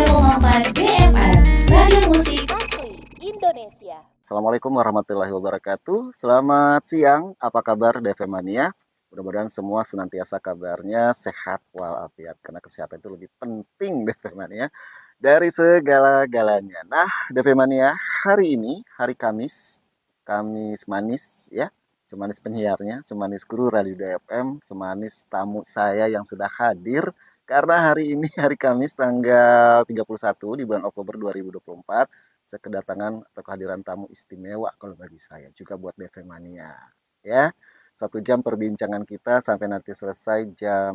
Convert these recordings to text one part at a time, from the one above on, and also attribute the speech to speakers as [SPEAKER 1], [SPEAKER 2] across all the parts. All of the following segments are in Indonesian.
[SPEAKER 1] 103,4 BFM Radio Musik
[SPEAKER 2] Asli Indonesia.
[SPEAKER 3] Assalamualaikum warahmatullahi wabarakatuh. Selamat siang, apa kabar DV Mania? Mudah-mudahan semua senantiasa kabarnya sehat walafiat, karena kesehatan itu lebih penting DV Mania dari segala-galanya. Nah, DV Mania, hari ini hari Kamis, Kamis manis ya, semanis penyiarnya, semanis kru Radio DFM, semanis tamu saya yang sudah hadir. Karena hari ini hari Kamis tanggal 31 di bulan Oktober 2024, saya kedatangan atau kehadiran tamu istimewa kalau bagi saya, juga buat DV Mania. Ya, 1 jam perbincangan kita sampai nanti selesai jam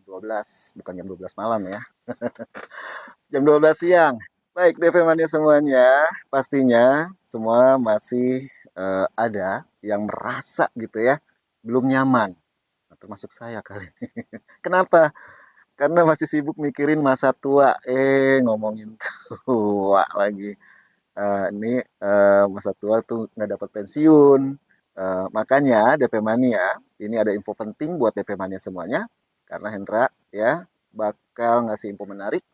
[SPEAKER 3] 12, bukan jam 12 malam ya. Jam 12 siang. Baik, DV Mania semuanya, pastinya semua masih ada yang merasa gitu ya, belum nyaman. Nah, termasuk saya kali ini. Kenapa? Karena masih sibuk mikirin masa tua. Ngomongin tua lagi. Masa tua tuh nggak dapat pensiun. Makanya DP Mania, ini ada info penting buat DP Mania semuanya. Karena Hendra ya bakal ngasih info menarik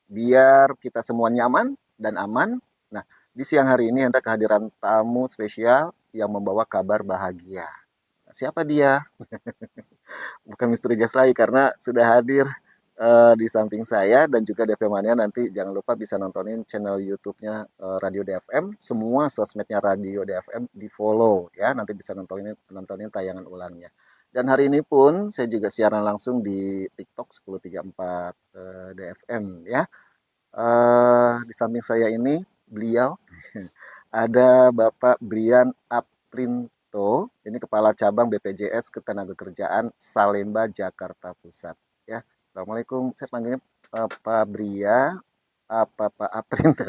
[SPEAKER 3] biar kita semua nyaman dan aman. Nah, di siang hari ini Hendra kehadiran tamu spesial yang membawa kabar bahagia. Nah, siapa dia? Bukan misteri gas lagi, karena sudah hadir di samping saya, dan juga DV Mania nanti jangan lupa bisa nontonin channel YouTube-nya Radio DFM. Semua sosmednya Radio DFM di follow ya, nanti bisa nontonin tayangan ulangnya. Dan hari ini pun saya juga siaran langsung di TikTok 1034 DFM ya. Di samping saya ini beliau ada Bapak Brian Aprinto, ini Kepala Cabang BPJS Ketenagakerjaan Salemba Jakarta Pusat ya. Assalamualaikum, saya panggilnya Pak Bria, apa Pak Aprinto?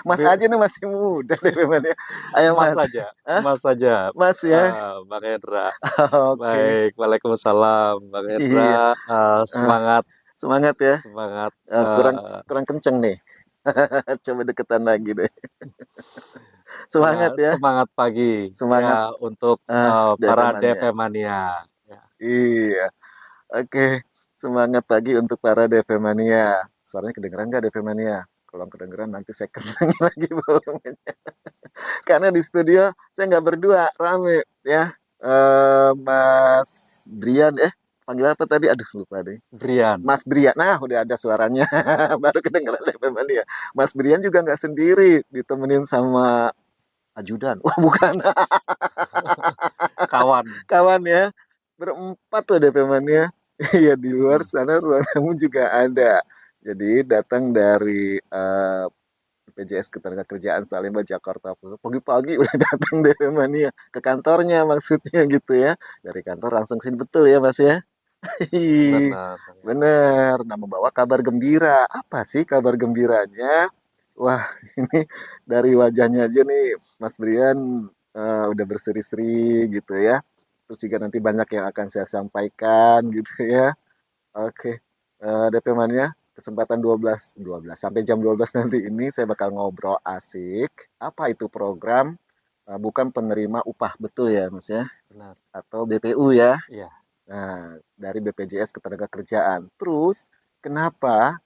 [SPEAKER 3] Mas aja nih masih muda deh memang ya. Ayo
[SPEAKER 4] Mas
[SPEAKER 3] Mas.
[SPEAKER 4] saja,
[SPEAKER 3] Hah?
[SPEAKER 4] Mas saja.
[SPEAKER 3] Mas ya.
[SPEAKER 4] Bang Hendra.
[SPEAKER 3] Oke.
[SPEAKER 4] Baik, Waalaikumsalam, Bang
[SPEAKER 3] Iya.
[SPEAKER 4] Hendra. Semangat,
[SPEAKER 3] Semangat ya.
[SPEAKER 4] semangat.
[SPEAKER 3] Kurang kenceng nih. Coba deketan lagi deh. Semangat ya.
[SPEAKER 4] Semangat pagi.
[SPEAKER 3] Semangat.
[SPEAKER 4] Ya, untuk
[SPEAKER 3] DV
[SPEAKER 4] para
[SPEAKER 3] Mania.
[SPEAKER 4] DV Mania. Ya.
[SPEAKER 3] Iya. Oke. Semangat pagi untuk para DV Mania. Suaranya kedengeran nggak DV Mania? Kalau kedengeran nanti saya kencengin lagi volumenya. Karena di studio saya nggak berdua, rame ya. Mas Brian, panggil apa tadi? Aduh lupa deh.
[SPEAKER 4] Brian.
[SPEAKER 3] Mas Brian, nah udah ada suaranya. Baru kedengeran DV Mania. Mas Brian juga nggak sendiri, ditemenin sama ajudan. Wah bukan,
[SPEAKER 4] Kawan.
[SPEAKER 3] kawan ya. Berempat tuh DV Mania. Iya, di luar sana ruang tamu juga ada. Jadi datang dari BPJS Ketenagakerjaan Salemba Jakarta Pusat. Pagi-pagi udah datang DV Mania ke kantornya, maksudnya gitu ya. Dari kantor langsung sini, betul ya Mas ya?
[SPEAKER 4] Benar.
[SPEAKER 3] Bener. Nah, membawa kabar gembira. Apa sih kabar gembiranya? Wah, ini dari wajahnya aja nih Mas Brian udah berseri-seri gitu ya. Terus juga nanti banyak yang akan saya sampaikan gitu ya. Oke, DP Mania, kesempatan 12 sampai jam 12 nanti ini saya bakal ngobrol asik. Apa itu program? Bukan penerima upah, betul ya Mas ya?
[SPEAKER 4] Benar.
[SPEAKER 3] Atau BPU ya?
[SPEAKER 4] Iya.
[SPEAKER 3] Nah, dari BPJS Ketenagakerjaan. Terus, kenapa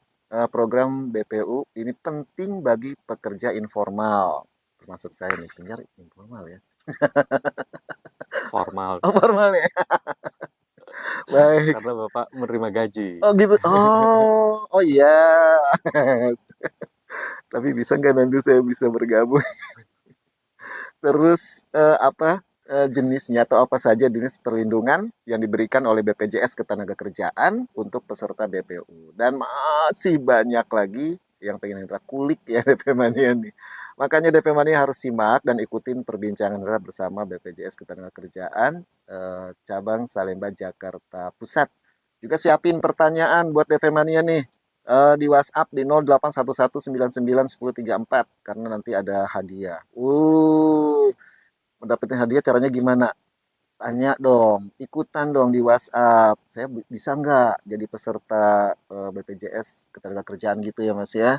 [SPEAKER 3] program BPU ini penting bagi pekerja informal? Termasuk saya nih, penyiar informal ya.
[SPEAKER 4] Formal.
[SPEAKER 3] Oh, formal ya. Baik.
[SPEAKER 4] Karena Bapak menerima gaji.
[SPEAKER 3] Oh gitu. Oh iya. Tapi bisa nggak nanti saya bisa bergabung? Terus apa jenisnya atau apa saja jenis perlindungan yang diberikan oleh BPJS Ketenagakerjaan untuk peserta BPU, dan masih banyak lagi yang pengen kita kulik ya DP Mania nih. Makanya DP Mania harus simak dan ikutin perbincangan kita bersama BPJS Ketenagakerjaan cabang Salemba Jakarta Pusat. Juga siapin pertanyaan buat DP Mania nih di WhatsApp di 0811991034 karena nanti ada hadiah. Mendapatkan hadiah caranya gimana? Tanya dong, ikutan dong di WhatsApp. Saya bisa nggak jadi peserta BPJS Ketenagakerjaan gitu ya Mas ya?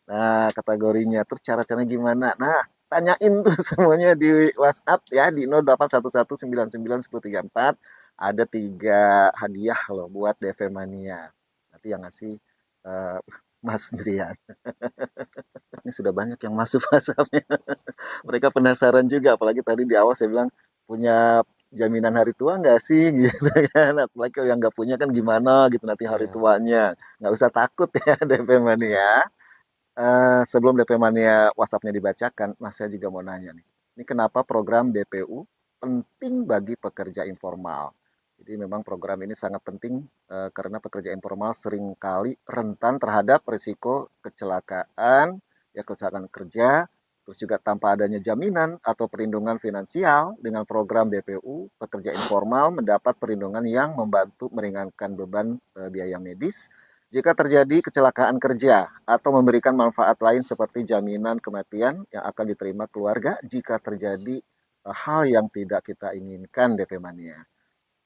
[SPEAKER 3] Nah, kategorinya. Terus cara-caranya gimana? Nah, tanyain tuh semuanya di WhatsApp ya di 0811991034. Ada 3 hadiah loh buat DV Mania. Nanti yang ngasih Mas Brian. Ini sudah banyak yang masuk WhatsApp-nya. Mereka penasaran juga, apalagi tadi di awal saya bilang punya jaminan hari tua nggak sih gitu kan, apalagi kalau yang nggak punya kan gimana gitu nanti hari
[SPEAKER 4] Iya.
[SPEAKER 3] tuanya, nggak usah takut ya DP Mania. Sebelum DP Mania WhatsApp-nya dibacakan, Mas saya juga mau nanya nih, ini kenapa program DPU penting bagi pekerja informal? Jadi memang program ini sangat penting karena pekerja informal seringkali rentan terhadap risiko kecelakaan, ya kecelakaan kerja, terus juga tanpa adanya jaminan atau perlindungan finansial. Dengan program DPU, pekerja informal mendapat perlindungan yang membantu meringankan beban biaya medis jika terjadi kecelakaan kerja atau memberikan manfaat lain seperti jaminan kematian yang akan diterima keluarga jika terjadi hal yang tidak kita inginkan DP Mania.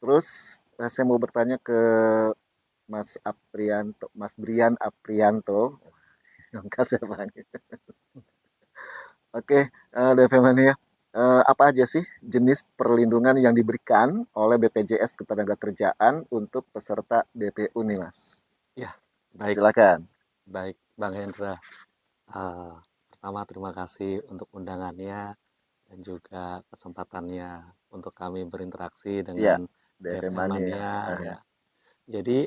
[SPEAKER 3] Terus saya mau bertanya ke Mas Brian Aprianto, lengkap saya panggil. Oke, DP Mania, apa aja sih jenis perlindungan yang diberikan oleh BPJS Ketenagakerjaan untuk peserta DPU nih, Mas?
[SPEAKER 4] Ya, baik,
[SPEAKER 3] Silakan.
[SPEAKER 4] baik Bang Hendra. Eh, Pertama terima kasih untuk undangannya dan juga kesempatannya untuk kami berinteraksi
[SPEAKER 3] Iya,
[SPEAKER 4] dengan
[SPEAKER 3] DP
[SPEAKER 4] DFM
[SPEAKER 3] Mania.
[SPEAKER 4] Mania ya. Jadi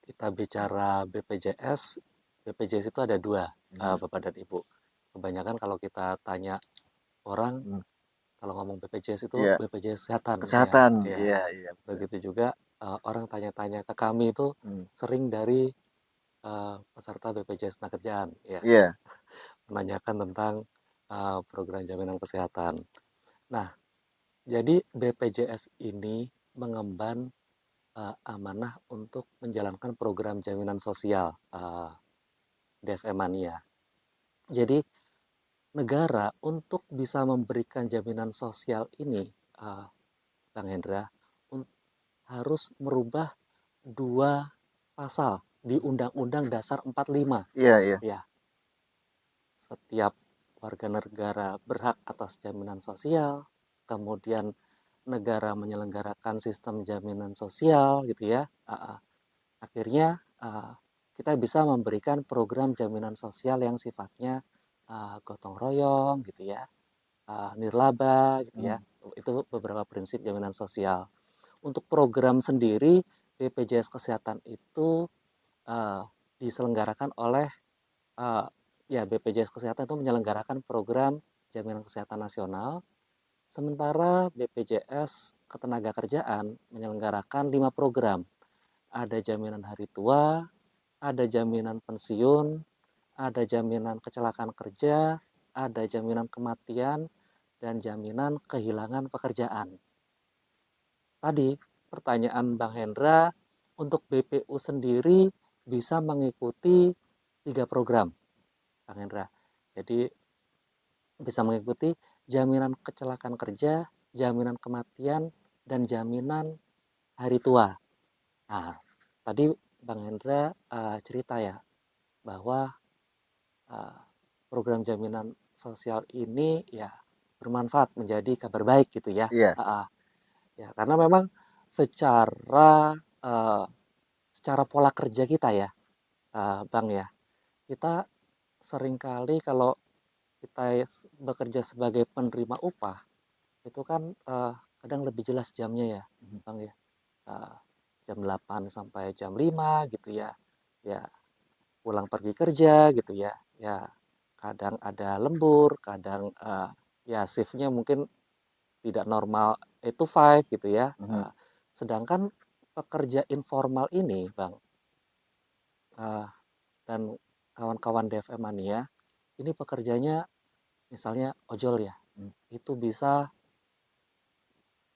[SPEAKER 4] kita bicara BPJS, BPJS itu ada dua, Bapak dan Ibu. Kebanyakan kalau kita tanya orang,
[SPEAKER 3] Hmm,
[SPEAKER 4] kalau ngomong BPJS itu
[SPEAKER 3] Iya,
[SPEAKER 4] BPJS kesehatan gitu ya.
[SPEAKER 3] kesehatan.
[SPEAKER 4] Ya,
[SPEAKER 3] Iya, iya, betul.
[SPEAKER 4] begitu juga orang tanya-tanya ke kami itu
[SPEAKER 3] Hmm,
[SPEAKER 4] sering dari peserta BPJS Tenagakerjaan ya,
[SPEAKER 3] Iya,
[SPEAKER 4] menanyakan tentang program jaminan kesehatan. Nah, jadi BPJS ini mengemban amanah untuk menjalankan program jaminan sosial DFM Mania. Jadi negara untuk bisa memberikan jaminan sosial ini, uh, Bang Hendra, harus merubah dua pasal di Undang-Undang Dasar 45.
[SPEAKER 3] iya, iya.
[SPEAKER 4] Ya, setiap warga negara berhak atas jaminan sosial, kemudian negara menyelenggarakan sistem jaminan sosial gitu ya. Akhirnya kita bisa memberikan program jaminan sosial yang sifatnya gotong royong gitu ya, nirlaba gitu ya.
[SPEAKER 3] Hmm,
[SPEAKER 4] Itu beberapa prinsip jaminan sosial. Untuk program sendiri BPJS Kesehatan itu diselenggarakan oleh uh, ya BPJS Kesehatan itu menyelenggarakan program jaminan kesehatan nasional, sementara BPJS Ketenagakerjaan menyelenggarakan 5 program. Ada jaminan hari tua, ada jaminan pensiun, ada jaminan kecelakaan kerja, ada jaminan kematian, dan jaminan kehilangan pekerjaan. Tadi pertanyaan Bang Hendra, untuk BPU sendiri bisa mengikuti 3 program, Bang Hendra. Jadi bisa mengikuti jaminan kecelakaan kerja, jaminan kematian, dan jaminan hari tua. Nah, tadi Bang Hendra cerita ya bahwa uh, program jaminan sosial ini ya bermanfaat menjadi kabar baik gitu ya.
[SPEAKER 3] iya,
[SPEAKER 4] Ya karena memang secara uh, secara pola kerja kita ya, Bang ya, kita seringkali kalau kita bekerja sebagai penerima upah itu kan kadang lebih jelas jamnya ya, Bang ya. Uh, Jam 8 sampai jam 5 gitu ya. Ya, pulang pergi kerja gitu ya. Ya, kadang ada lembur, kadang ya shiftnya mungkin tidak normal 8 to 5 gitu ya.
[SPEAKER 3] mhm,
[SPEAKER 4] Sedangkan pekerja informal ini, Bang, uh, dan kawan-kawan DFM Mania, ini pekerjanya misalnya ojol ya,
[SPEAKER 3] mmm,
[SPEAKER 4] itu bisa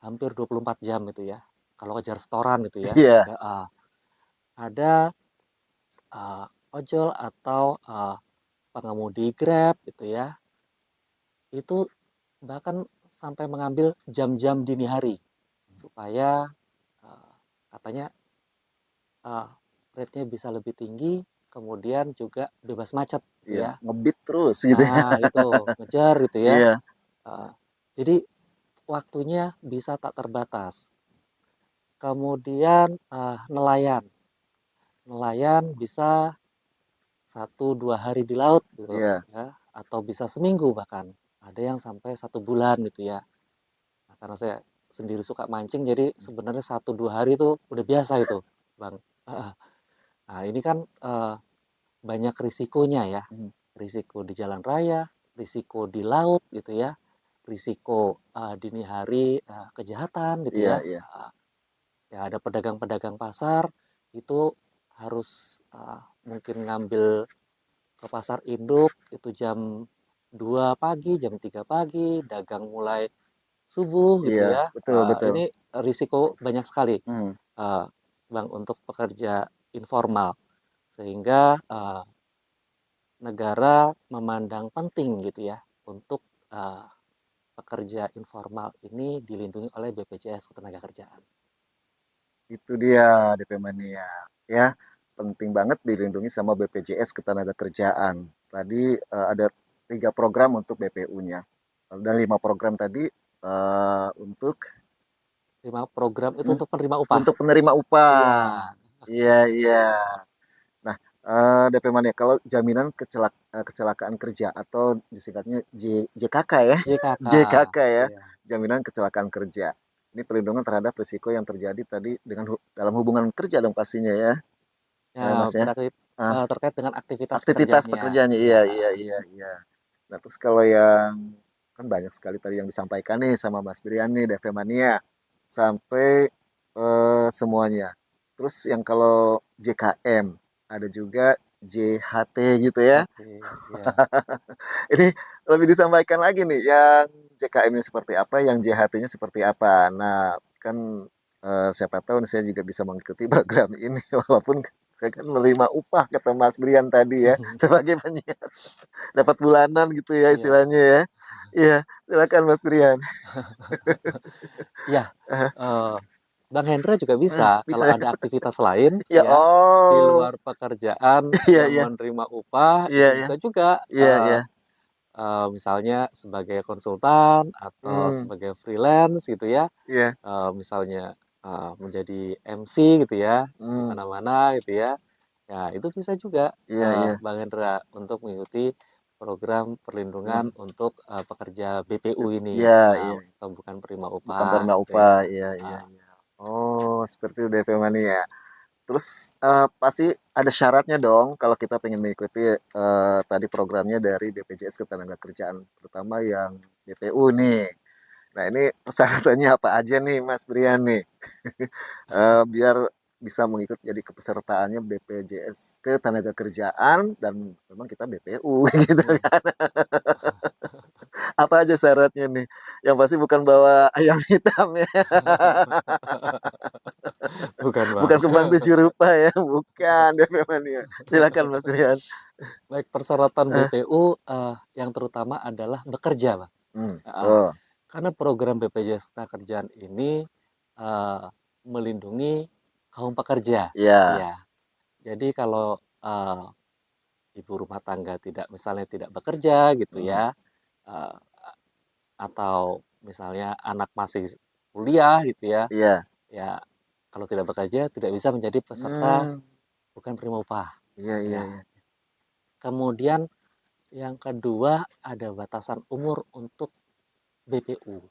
[SPEAKER 4] hampir 24 jam gitu ya. Kalau kejar setoran gitu ya.
[SPEAKER 3] iya,
[SPEAKER 4] Ya, ada ojol atau pengemudi Grab gitu ya. Itu bahkan sampai mengambil jam-jam dini hari supaya uh, katanya uh, rate-nya bisa lebih tinggi, kemudian juga bebas macet gitu
[SPEAKER 3] iya,
[SPEAKER 4] ya.
[SPEAKER 3] nge-beat terus gitu ya.
[SPEAKER 4] Nah, itu ngejar gitu ya.
[SPEAKER 3] Iya,
[SPEAKER 4] Uh, jadi waktunya bisa tak terbatas. Kemudian nelayan bisa 1-2 hari di laut gitu
[SPEAKER 3] Iya.
[SPEAKER 4] ya, atau bisa seminggu bahkan. Ada yang sampai 1 bulan gitu ya. Nah, karena saya sendiri suka mancing, jadi sebenarnya 1-2 hari itu udah biasa itu, Bang. Heeh. Nah, ini kan banyak risikonya ya.
[SPEAKER 3] Hmm.
[SPEAKER 4] Risiko di jalan raya, risiko di laut gitu ya, risiko dini hari kejahatan gitu
[SPEAKER 3] Iya,
[SPEAKER 4] ya.
[SPEAKER 3] iya.
[SPEAKER 4] Ya ada pedagang-pedagang pasar itu harus mungkin ngambil ke pasar induk itu jam 2 pagi, jam 3 pagi, dagang mulai subuh gitu
[SPEAKER 3] Iya,
[SPEAKER 4] ya.
[SPEAKER 3] betul, betul.
[SPEAKER 4] Ini risiko banyak sekali,
[SPEAKER 3] Hmm.
[SPEAKER 4] Bang, untuk pekerja informal. Sehingga negara memandang penting gitu ya untuk pekerja informal ini dilindungi oleh BPJS Ketenagakerjaan.
[SPEAKER 3] Itu dia DP Mania. Ya, penting banget dilindungi sama BPJS Ketenagakerjaan. Tadi ada 3 program untuk BPU-nya. Dan 5 program tadi untuk
[SPEAKER 4] 5 program itu untuk penerima upah.
[SPEAKER 3] untuk penerima
[SPEAKER 4] Iya.
[SPEAKER 3] upah. Iya, iya. Nah, DP Mania, kalau jaminan kecelakaan kerja atau disingkatnya JKK ya,
[SPEAKER 4] JKK.
[SPEAKER 3] JKK ya,
[SPEAKER 4] Iya.
[SPEAKER 3] jaminan kecelakaan kerja. Ini perlindungan terhadap risiko yang terjadi tadi dengan dalam hubungan kerja dong pastinya ya,
[SPEAKER 4] Ya,
[SPEAKER 3] Mas ya.
[SPEAKER 4] berarti
[SPEAKER 3] Ah,
[SPEAKER 4] terkait dengan aktivitas
[SPEAKER 3] aktivitas
[SPEAKER 4] pekerjaannya.
[SPEAKER 3] pekerjaannya,
[SPEAKER 4] Iya.
[SPEAKER 3] iya, iya, iya, iya. Nah, terus kalau yang kan banyak sekali tadi yang disampaikan nih sama Mas Brian nih, DP Mania, sampai semuanya. Terus yang kalau JKM, ada juga JHT gitu ya.
[SPEAKER 4] Oke, iya.
[SPEAKER 3] Ini lebih disampaikan lagi nih, yang JKM-nya seperti apa, yang JHT-nya seperti apa. Nah, kan siapa tahu saya juga bisa mengikuti program ini, walaupun saya kan menerima upah kata Mas Brian tadi ya, sebagai penyiar. Dapat bulanan gitu ya
[SPEAKER 4] Iya.
[SPEAKER 3] istilahnya ya. Iya, silakan Mas Brian.
[SPEAKER 4] Iya. eh, Bang Hendra juga bisa
[SPEAKER 3] Bisa
[SPEAKER 4] kalau
[SPEAKER 3] ya?
[SPEAKER 4] ada aktivitas lain
[SPEAKER 3] Ya,
[SPEAKER 4] ya di
[SPEAKER 3] oh.
[SPEAKER 4] luar pekerjaan
[SPEAKER 3] Iya,
[SPEAKER 4] yang
[SPEAKER 3] iya.
[SPEAKER 4] menerima upah
[SPEAKER 3] Iya,
[SPEAKER 4] itu
[SPEAKER 3] iya.
[SPEAKER 4] bisa juga
[SPEAKER 3] Iya, iya.
[SPEAKER 4] misalnya sebagai konsultan atau
[SPEAKER 3] Hmm,
[SPEAKER 4] sebagai freelance gitu ya.
[SPEAKER 3] iya.
[SPEAKER 4] Misalnya menjadi MC gitu ya di
[SPEAKER 3] Hmm,
[SPEAKER 4] mana-mana gitu ya. Ya, itu bisa juga
[SPEAKER 3] iya, iya.
[SPEAKER 4] Bang Hendra untuk mengikuti program perlindungan
[SPEAKER 3] Hmm,
[SPEAKER 4] untuk pekerja BPU ini,
[SPEAKER 3] iya, iya.
[SPEAKER 4] atau bukan penerima
[SPEAKER 3] Bukan
[SPEAKER 4] upah
[SPEAKER 3] penerima
[SPEAKER 4] gitu
[SPEAKER 3] upah.
[SPEAKER 4] ya.
[SPEAKER 3] Iya, iya,
[SPEAKER 4] Ah,
[SPEAKER 3] iya. Oh, seperti itu DP Mania. Terus pasti ada syaratnya dong kalau kita pengen mengikuti tadi programnya dari BPJS Ketenagakerjaan, terutama yang BPU nih. Nah, ini persyaratannya apa aja nih Mas Brian nih? Biar bisa mengikut jadi kepesertaannya BPJS Ketenagakerjaan dan memang kita BPU gitu
[SPEAKER 4] iya.
[SPEAKER 3] kan. Apa aja syaratnya nih? Yang pasti bukan bawa ayam hitam ya.
[SPEAKER 4] Bukan Bang.
[SPEAKER 3] Bukan kembang 7 rupa ya, bukan DP Mania. Silakan Mas Brian.
[SPEAKER 4] Baik, persyaratan
[SPEAKER 3] Eh,
[SPEAKER 4] BPU yang terutama adalah bekerja, Bang. Ah,
[SPEAKER 3] betul.
[SPEAKER 4] karena program BPJS Ketenagakerjaan ini eh, melindungi kaum pekerja.
[SPEAKER 3] Iya,
[SPEAKER 4] Ya, jadi kalau ibu rumah tangga misalnya tidak bekerja gitu
[SPEAKER 3] mm,
[SPEAKER 4] ya, eh, atau misalnya anak masih kuliah gitu ya,
[SPEAKER 3] iya.
[SPEAKER 4] ya kalau tidak bekerja tidak bisa menjadi peserta
[SPEAKER 3] Hmm,
[SPEAKER 4] bukan penerima upah.
[SPEAKER 3] iya, iya,
[SPEAKER 4] Ya,
[SPEAKER 3] iya.
[SPEAKER 4] kemudian yang kedua ada batasan umur untuk BPU.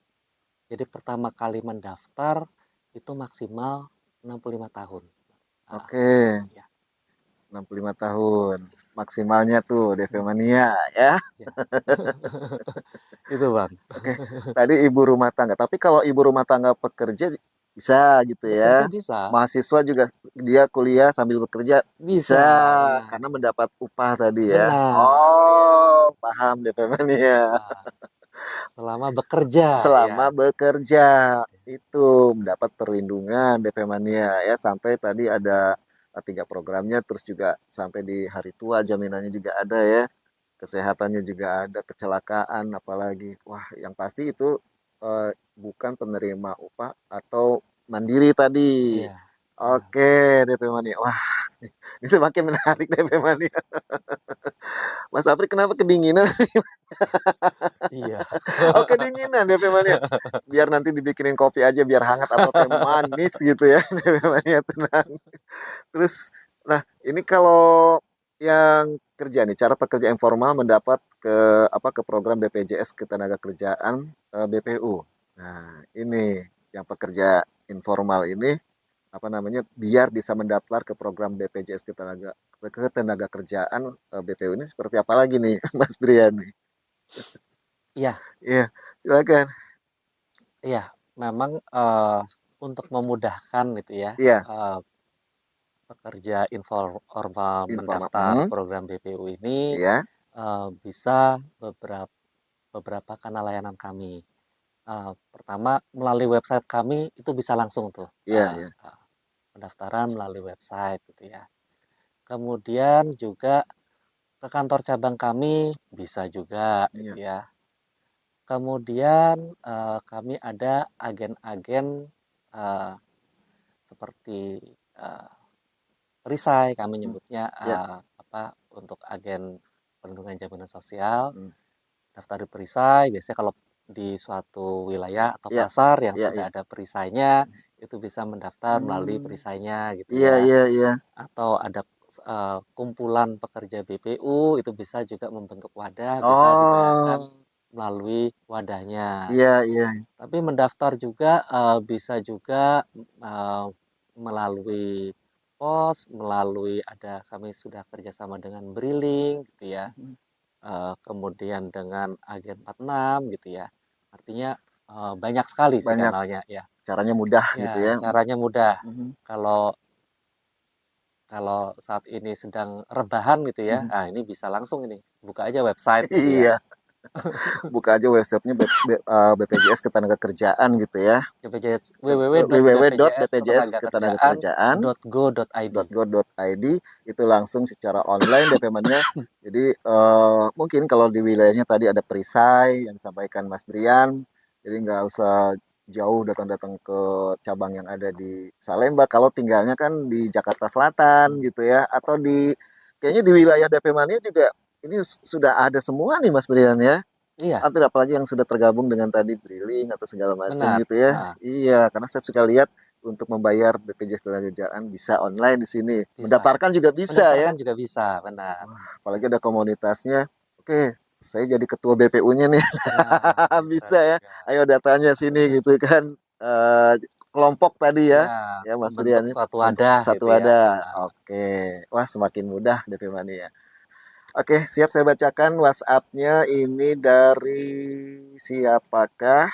[SPEAKER 4] Jadi pertama kali mendaftar itu maksimal 65 tahun. Ah,
[SPEAKER 3] Oke,
[SPEAKER 4] ya,
[SPEAKER 3] 65 tahun. Maksimalnya tuh DP Mania ya.
[SPEAKER 4] ya. Itu Bang.
[SPEAKER 3] Oke. Tadi ibu rumah tangga. Tapi kalau ibu rumah tangga pekerja bisa gitu
[SPEAKER 4] Bekerja
[SPEAKER 3] ya.
[SPEAKER 4] bisa,
[SPEAKER 3] Mahasiswa juga dia kuliah sambil bekerja bisa
[SPEAKER 4] bisa, ya.
[SPEAKER 3] karena mendapat upah tadi ya.
[SPEAKER 4] Benar.
[SPEAKER 3] Oh, paham DP Mania.
[SPEAKER 4] Ah, selama bekerja, ya.
[SPEAKER 3] Selama bekerja itu mendapat perlindungan DP Mania ya, sampai tadi ada 3 programnya, terus juga sampai di hari tua jaminannya juga ada ya, kesehatannya juga ada, kecelakaan apalagi. Wah, yang pasti itu bukan penerima upah atau mandiri tadi.
[SPEAKER 4] Iya. Ah,
[SPEAKER 3] Oke, DP Mania. Wah, ini semakin menarik DP Mania. Mas Apri kenapa kedinginan?
[SPEAKER 4] iya.
[SPEAKER 3] Oh, kedinginan DP Mania. Biar nanti dibikinin kopi aja biar hangat atau teh manis gitu ya. DP Mania tenang. Terus, nah ini kalau yang kerja nih, cara pekerja informal mendapat ke program BPJS Ketenagakerjaan BPU. Nah, ini yang pekerja informal ini apa namanya biar bisa mendaftar ke program BPJS Ketenagakerjaan BPU ini seperti apa lagi nih, Mas Brian nih?
[SPEAKER 4] Iya,
[SPEAKER 3] Iya, silakan.
[SPEAKER 4] iya, memang untuk memudahkan gitu ya,
[SPEAKER 3] Iya,
[SPEAKER 4] pekerja informal
[SPEAKER 3] informal.
[SPEAKER 4] mendaftar program BPU ini
[SPEAKER 3] Iya,
[SPEAKER 4] bisa beberapa kanal layanan kami. Pertama melalui website kami itu bisa langsung tuh
[SPEAKER 3] iya, iya,
[SPEAKER 4] pendaftaran melalui website gitu ya. Kemudian juga ke kantor cabang kami bisa juga gitu
[SPEAKER 3] iya.
[SPEAKER 4] ya. Kemudian kami ada agen-agen eh, seperti eh, perisai kami
[SPEAKER 3] Hmm,
[SPEAKER 4] nyebutnya
[SPEAKER 3] iya.
[SPEAKER 4] apa untuk agen perlindungan jaminan sosial
[SPEAKER 3] Hmm,
[SPEAKER 4] daftar di perisai biasanya kalau di suatu wilayah atau
[SPEAKER 3] iya,
[SPEAKER 4] pasar yang
[SPEAKER 3] iya,
[SPEAKER 4] sudah
[SPEAKER 3] iya.
[SPEAKER 4] ada perisainya itu bisa mendaftar melalui
[SPEAKER 3] Hmm,
[SPEAKER 4] perisainya gitu
[SPEAKER 3] iya,
[SPEAKER 4] ya
[SPEAKER 3] iya, iya.
[SPEAKER 4] atau ada kumpulan pekerja BPU itu bisa juga membentuk wadah bisa dibayarkan
[SPEAKER 3] Oh,
[SPEAKER 4] melalui wadahnya.
[SPEAKER 3] iya, iya.
[SPEAKER 4] Tapi mendaftar juga bisa juga eh, melalui pos, melalui ada kami sudah kerjasama dengan Briling gitu ya, kemudian dengan Agen 46 gitu ya. Artinya banyak sekali sih
[SPEAKER 3] Banyak
[SPEAKER 4] kanalnya ya.
[SPEAKER 3] caranya mudah
[SPEAKER 4] Ya
[SPEAKER 3] gitu ya.
[SPEAKER 4] caranya mudah.
[SPEAKER 3] Mhm,
[SPEAKER 4] Kalau kalau saat ini sedang rebahan gitu ya,
[SPEAKER 3] mhm.
[SPEAKER 4] ini bisa langsung ini buka aja website gitu ya.
[SPEAKER 3] Iya, buka aja websitenya BPJS Ketenagakerjaan gitu ya.
[SPEAKER 4] BPJS
[SPEAKER 3] www.bpjsketenagakerjaan
[SPEAKER 4] www.bpjs.ketenagakerjaan.go.id.
[SPEAKER 3] .go.id itu langsung secara online DP-nya. Jadi mungkin kalau di wilayahnya tadi ada perisai yang disampaikan Mas Brian, jadi nggak usah jauh datang-datang ke cabang yang ada di Salemba. Kalau tinggalnya kan di Jakarta Selatan gitu ya, atau di kayaknya di wilayah DP Mania juga ini sudah ada semua nih Mas Brian ya.
[SPEAKER 4] Iya,
[SPEAKER 3] Hampir apalagi yang sudah tergabung dengan tadi Briling atau segala macam
[SPEAKER 4] benar.
[SPEAKER 3] gitu ya.
[SPEAKER 4] Ah,
[SPEAKER 3] Iya, karena saya suka lihat untuk membayar BPJS Ketenagakerjaan bisa online di sini.
[SPEAKER 4] bisa.
[SPEAKER 3] Mendaftarkan juga bisa ya.
[SPEAKER 4] Mendaftarkan juga bisa, benar.
[SPEAKER 3] Apalagi ada komunitasnya. Oke, saya jadi ketua BPU-nya nih.
[SPEAKER 4] Nah, bisa
[SPEAKER 3] Bisa ya.
[SPEAKER 4] juga.
[SPEAKER 3] Ayo datanya sini gitu kan. Eh, kelompok tadi ya.
[SPEAKER 4] Ya,
[SPEAKER 3] Ya Mas
[SPEAKER 4] membentuk
[SPEAKER 3] Brian,
[SPEAKER 4] suatu
[SPEAKER 3] kelompok
[SPEAKER 4] wadah
[SPEAKER 3] satu
[SPEAKER 4] gitu ya.
[SPEAKER 3] ada. Oke. Wah, semakin mudah DP Mania. Oke, siap saya bacakan WhatsApp-nya ini dari siapakah?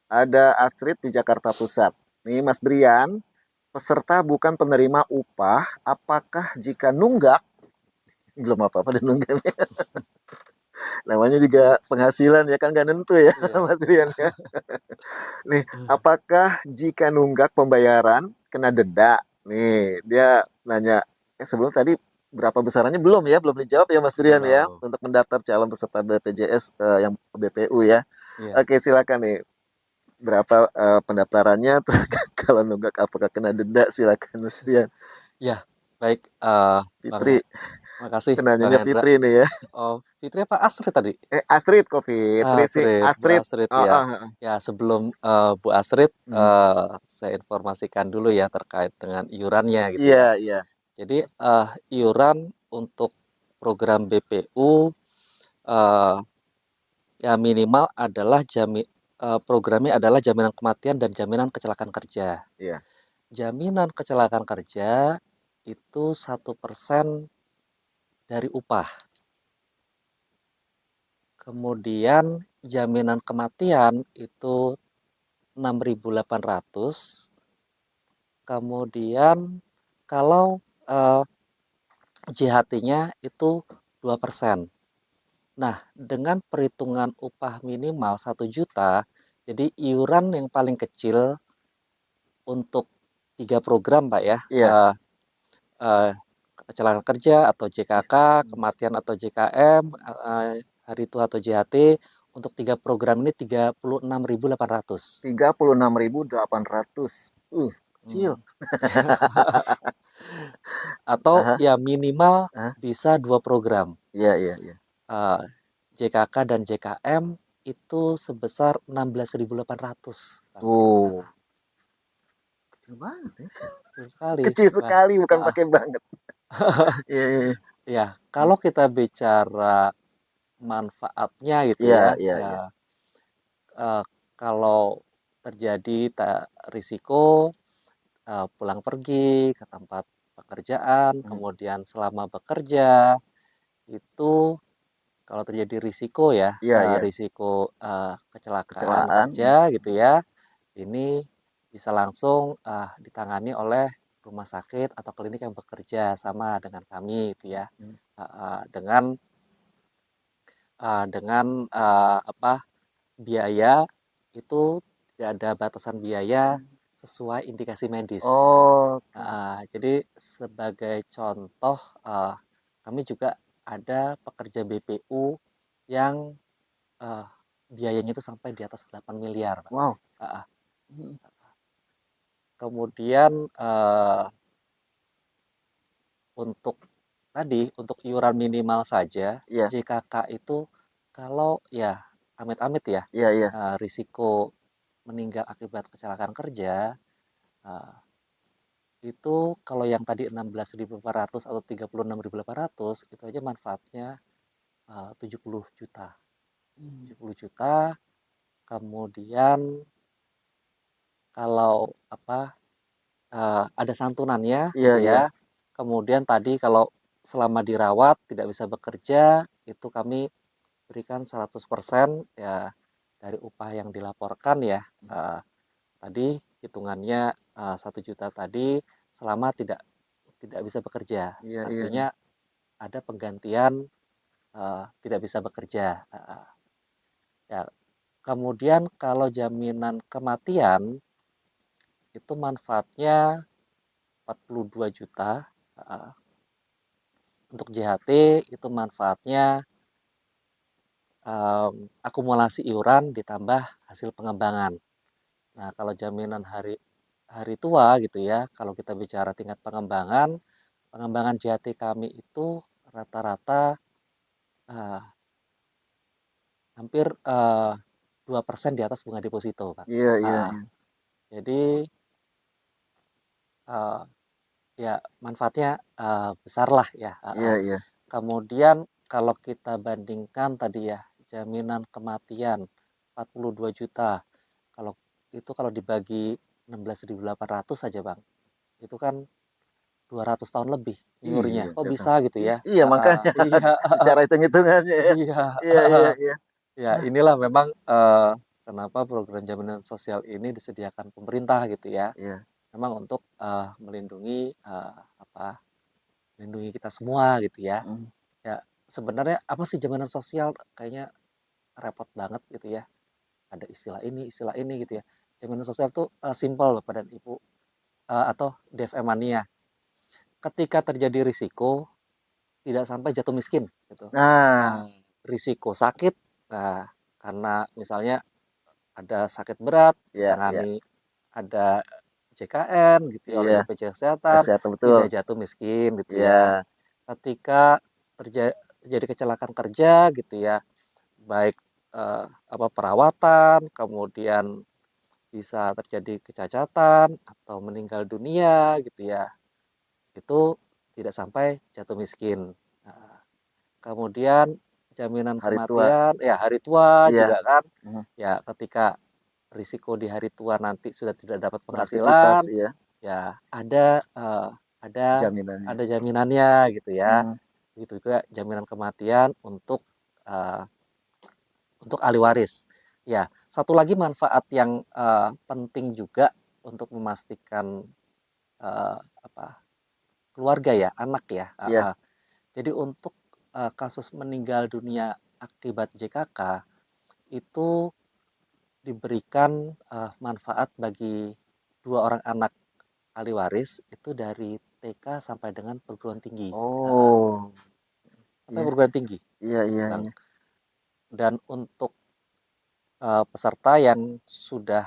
[SPEAKER 3] Ada Astrid di Jakarta Pusat. Nih Mas Brian, peserta bukan penerima upah, apakah jika nunggak, belum apa-apa dan nunggak nih. Namanya juga penghasilan ya kan gak nentu ya
[SPEAKER 4] Iya.
[SPEAKER 3] Mas Brian ya. Nih, apakah jika nunggak pembayaran kena denda? Nih, dia nanya, sebelum tadi berapa besarannya belum ya? Belum dijawab ya Mas Brian ya
[SPEAKER 4] Belum.
[SPEAKER 3] untuk mendaftar calon peserta BPJS yang BPU ya.
[SPEAKER 4] Iya.
[SPEAKER 3] Oke, silakan nih. Berapa pendaftarannya? Kalau nunggak apakah kena denda? Silakan Mas Brian.
[SPEAKER 4] Ya, baik Bang
[SPEAKER 3] Fitri,
[SPEAKER 4] makasih Bang
[SPEAKER 3] penanyanya
[SPEAKER 4] Hendra.
[SPEAKER 3] Fitri nih ya.
[SPEAKER 4] Oh, Fitri apa Asri tadi?
[SPEAKER 3] Astrid kok Fitri sih.
[SPEAKER 4] Astrid, Bu
[SPEAKER 3] Astrid.
[SPEAKER 4] Astrid
[SPEAKER 3] Oh,
[SPEAKER 4] ya.
[SPEAKER 3] oh, oh.
[SPEAKER 4] Ya, sebelum Bu Astrid
[SPEAKER 3] Hmm.
[SPEAKER 4] saya informasikan dulu ya terkait dengan iurannya gitu
[SPEAKER 3] Iya,
[SPEAKER 4] ya.
[SPEAKER 3] iya.
[SPEAKER 4] Jadi iuran untuk program BPU eh, ya minimal adalah programnya adalah jaminan kematian dan jaminan kecelakaan kerja.
[SPEAKER 3] Iya.
[SPEAKER 4] Jaminan kecelakaan kerja itu 1% dari upah. Kemudian jaminan kematian itu 6.800. Kemudian kalau JHT-nya itu 2%. Nah, dengan perhitungan upah minimal 1 juta, jadi iuran yang paling kecil untuk 3 program, Pak ya,
[SPEAKER 3] Iya.
[SPEAKER 4] eh, kecelakaan kerja atau JKK, kematian atau JKM, hari tua atau JHT, untuk 3 program ini 36.800.
[SPEAKER 3] 36.800. Kecil.
[SPEAKER 4] Hmm. Atau
[SPEAKER 3] Aha.
[SPEAKER 4] ya minimal
[SPEAKER 3] Aha.
[SPEAKER 4] bisa 2 program.
[SPEAKER 3] Iya, iya, iya.
[SPEAKER 4] Eh, JKK dan JKM itu sebesar 16.800.
[SPEAKER 3] Tuh. Kecil banget ya.
[SPEAKER 4] Kecil sekali.
[SPEAKER 3] Kecil
[SPEAKER 4] Wah,
[SPEAKER 3] sekali, bukan pakai banget. Iya, iya, iya.
[SPEAKER 4] Ya, kalau kita bicara manfaatnya gitu
[SPEAKER 3] Iya,
[SPEAKER 4] ya,
[SPEAKER 3] iya, iya.
[SPEAKER 4] ya eh, kalau terjadi risiko pulang pergi ke tempat pekerjaan,
[SPEAKER 3] Hmm.
[SPEAKER 4] kemudian selama bekerja itu kalau terjadi risiko ya,
[SPEAKER 3] Iya, iya.
[SPEAKER 4] risiko kecelakaan
[SPEAKER 3] Kecelakaan.
[SPEAKER 4] kerja gitu ya, ini bisa langsung ditangani oleh rumah sakit atau klinik yang bekerja sama dengan kami itu ya,
[SPEAKER 3] Hmm.
[SPEAKER 4] dengan apa biaya itu tidak ada batasan biaya sesuai indikasi medis.
[SPEAKER 3] Oh,
[SPEAKER 4] Jadi sebagai contoh, kami juga ada pekerja BPU yang eh, biayanya itu sampai di atas 8 miliar, Pak.
[SPEAKER 3] wow.
[SPEAKER 4] Ah,
[SPEAKER 3] Hmm.
[SPEAKER 4] Kemudian untuk iuran minimal saja
[SPEAKER 3] Iya,
[SPEAKER 4] JKK itu kalau ya amit-amit ya
[SPEAKER 3] iya, iya.
[SPEAKER 4] risiko meninggal akibat kecelakaan kerja eh, itu kalau yang tadi 16.800 atau 36.800 itu aja manfaatnya 70 juta.
[SPEAKER 3] Hmm.
[SPEAKER 4] 70 juta. Kemudian kalau ada santunannya
[SPEAKER 3] Iya,
[SPEAKER 4] gitu
[SPEAKER 3] iya.
[SPEAKER 4] ya. Kemudian tadi kalau selama dirawat tidak bisa bekerja itu kami berikan 100% ya dari upah yang dilaporkan ya. Eh, Tadi hitungannya 1 juta tadi selama tidak tidak bisa bekerja.
[SPEAKER 3] Iya, iya.
[SPEAKER 4] Artinya ada penggantian tidak bisa bekerja. Ya, kemudian kalau jaminan kematian itu manfaatnya 42 juta. Untuk JHT itu manfaatnya akumulasi iuran ditambah hasil pengembangan. Nah, kalau jaminan hari hari tua gitu ya, kalau kita bicara tingkat pengembangan, pengembangan JHT kami itu rata-rata eh, hampir 2% di atas bunga deposito, Pak.
[SPEAKER 3] Iya, iya,
[SPEAKER 4] Ah,
[SPEAKER 3] iya.
[SPEAKER 4] jadi eh, ya manfaatnya besar lah ya.
[SPEAKER 3] Iya, iya.
[SPEAKER 4] Kemudian kalau kita bandingkan tadi ya jaminan kematian 42 juta. Kalau itu kalau dibagi 16.800 saja, Bang. Itu kan 200 tahun lebih
[SPEAKER 3] Iya,
[SPEAKER 4] iurnya. Kok
[SPEAKER 3] kata.
[SPEAKER 4] bisa gitu ya?
[SPEAKER 3] Iya, makanya
[SPEAKER 4] Iya,
[SPEAKER 3] secara hitung-hitungannya ya.
[SPEAKER 4] iya.
[SPEAKER 3] Iya, iya, iya.
[SPEAKER 4] Ya, inilah memang kenapa program jaminan sosial ini disediakan pemerintah gitu ya.
[SPEAKER 3] Iya.
[SPEAKER 4] Memang untuk melindungi melindungi kita semua gitu ya.
[SPEAKER 3] Hmm.
[SPEAKER 4] Ya, sebenarnya apa sih jaminan sosial? Kayaknya repot banget gitu ya. Ada istilah ini gitu ya. Jaminan sosial tuh simpel loh Bapak dan Ibu atau DFM mania. Ketika terjadi risiko tidak sampai jatuh miskin gitu.
[SPEAKER 3] Nah,
[SPEAKER 4] Risiko sakit, nah karena misalnya ada sakit berat
[SPEAKER 3] iya, iya.
[SPEAKER 4] ditangani ada JKN gitu ya oleh
[SPEAKER 3] Iya,
[SPEAKER 4] BPJS Kesehatan
[SPEAKER 3] kesehatan betul.
[SPEAKER 4] tidak jatuh miskin gitu ya.
[SPEAKER 3] Iya.
[SPEAKER 4] Ketika terjadi kecelakaan kerja gitu ya, baik perawatan, kemudian bisa terjadi kecacatan atau meninggal dunia gitu ya, itu tidak sampai jatuh miskin. Nah, kemudian jaminan
[SPEAKER 3] Hari tua.
[SPEAKER 4] kematian, ya hari tua
[SPEAKER 3] Iya.
[SPEAKER 4] juga kan,
[SPEAKER 3] Mhm.
[SPEAKER 4] ya ketika risiko di hari tua nanti sudah tidak dapat
[SPEAKER 3] Beraktivitas,
[SPEAKER 4] penghasilan,
[SPEAKER 3] iya.
[SPEAKER 4] ya ada
[SPEAKER 3] Jaminannya.
[SPEAKER 4] ada jaminannya gitu ya.
[SPEAKER 3] Hmm.
[SPEAKER 4] Begitu juga jaminan kematian eh, untuk ahli waris. Ya, satu lagi manfaat yang penting juga untuk memastikan eh, apa keluarga ya, anak ya.
[SPEAKER 3] Iya.
[SPEAKER 4] Jadi untuk kasus meninggal dunia akibat JKK itu diberikan manfaat bagi dua orang anak ahli waris itu dari TK sampai dengan perguruan tinggi.
[SPEAKER 3] Oh,
[SPEAKER 4] Sampai
[SPEAKER 3] iya,
[SPEAKER 4] perguruan tinggi,
[SPEAKER 3] iya, iya,
[SPEAKER 4] Bang.
[SPEAKER 3] iya.
[SPEAKER 4] Dan untuk peserta yang sudah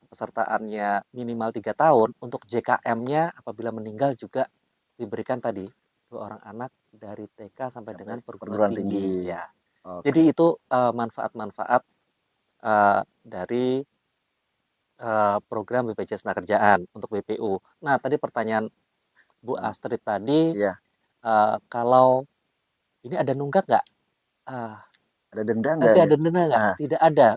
[SPEAKER 4] pesertaannya minimal 3 tahun, untuk JKM-nya apabila meninggal juga diberikan tadi dua orang anak dari TK sampai
[SPEAKER 3] Sampai
[SPEAKER 4] dengan perguruan
[SPEAKER 3] perguruan
[SPEAKER 4] tinggi.
[SPEAKER 3] tinggi.
[SPEAKER 4] Ya,
[SPEAKER 3] Oke.
[SPEAKER 4] jadi itu manfaat-manfaat dari program BPJS Kerjaan untuk BPU. Nah, tadi pertanyaan Bu
[SPEAKER 3] Hmm.
[SPEAKER 4] Astrid tadi,
[SPEAKER 3] Iya.
[SPEAKER 4] kalau ini ada nunggak nggak? Ah,
[SPEAKER 3] Ada denda nggak
[SPEAKER 4] nanti
[SPEAKER 3] ya?
[SPEAKER 4] ada denda nggak?
[SPEAKER 3] Ah,
[SPEAKER 4] Tidak ada.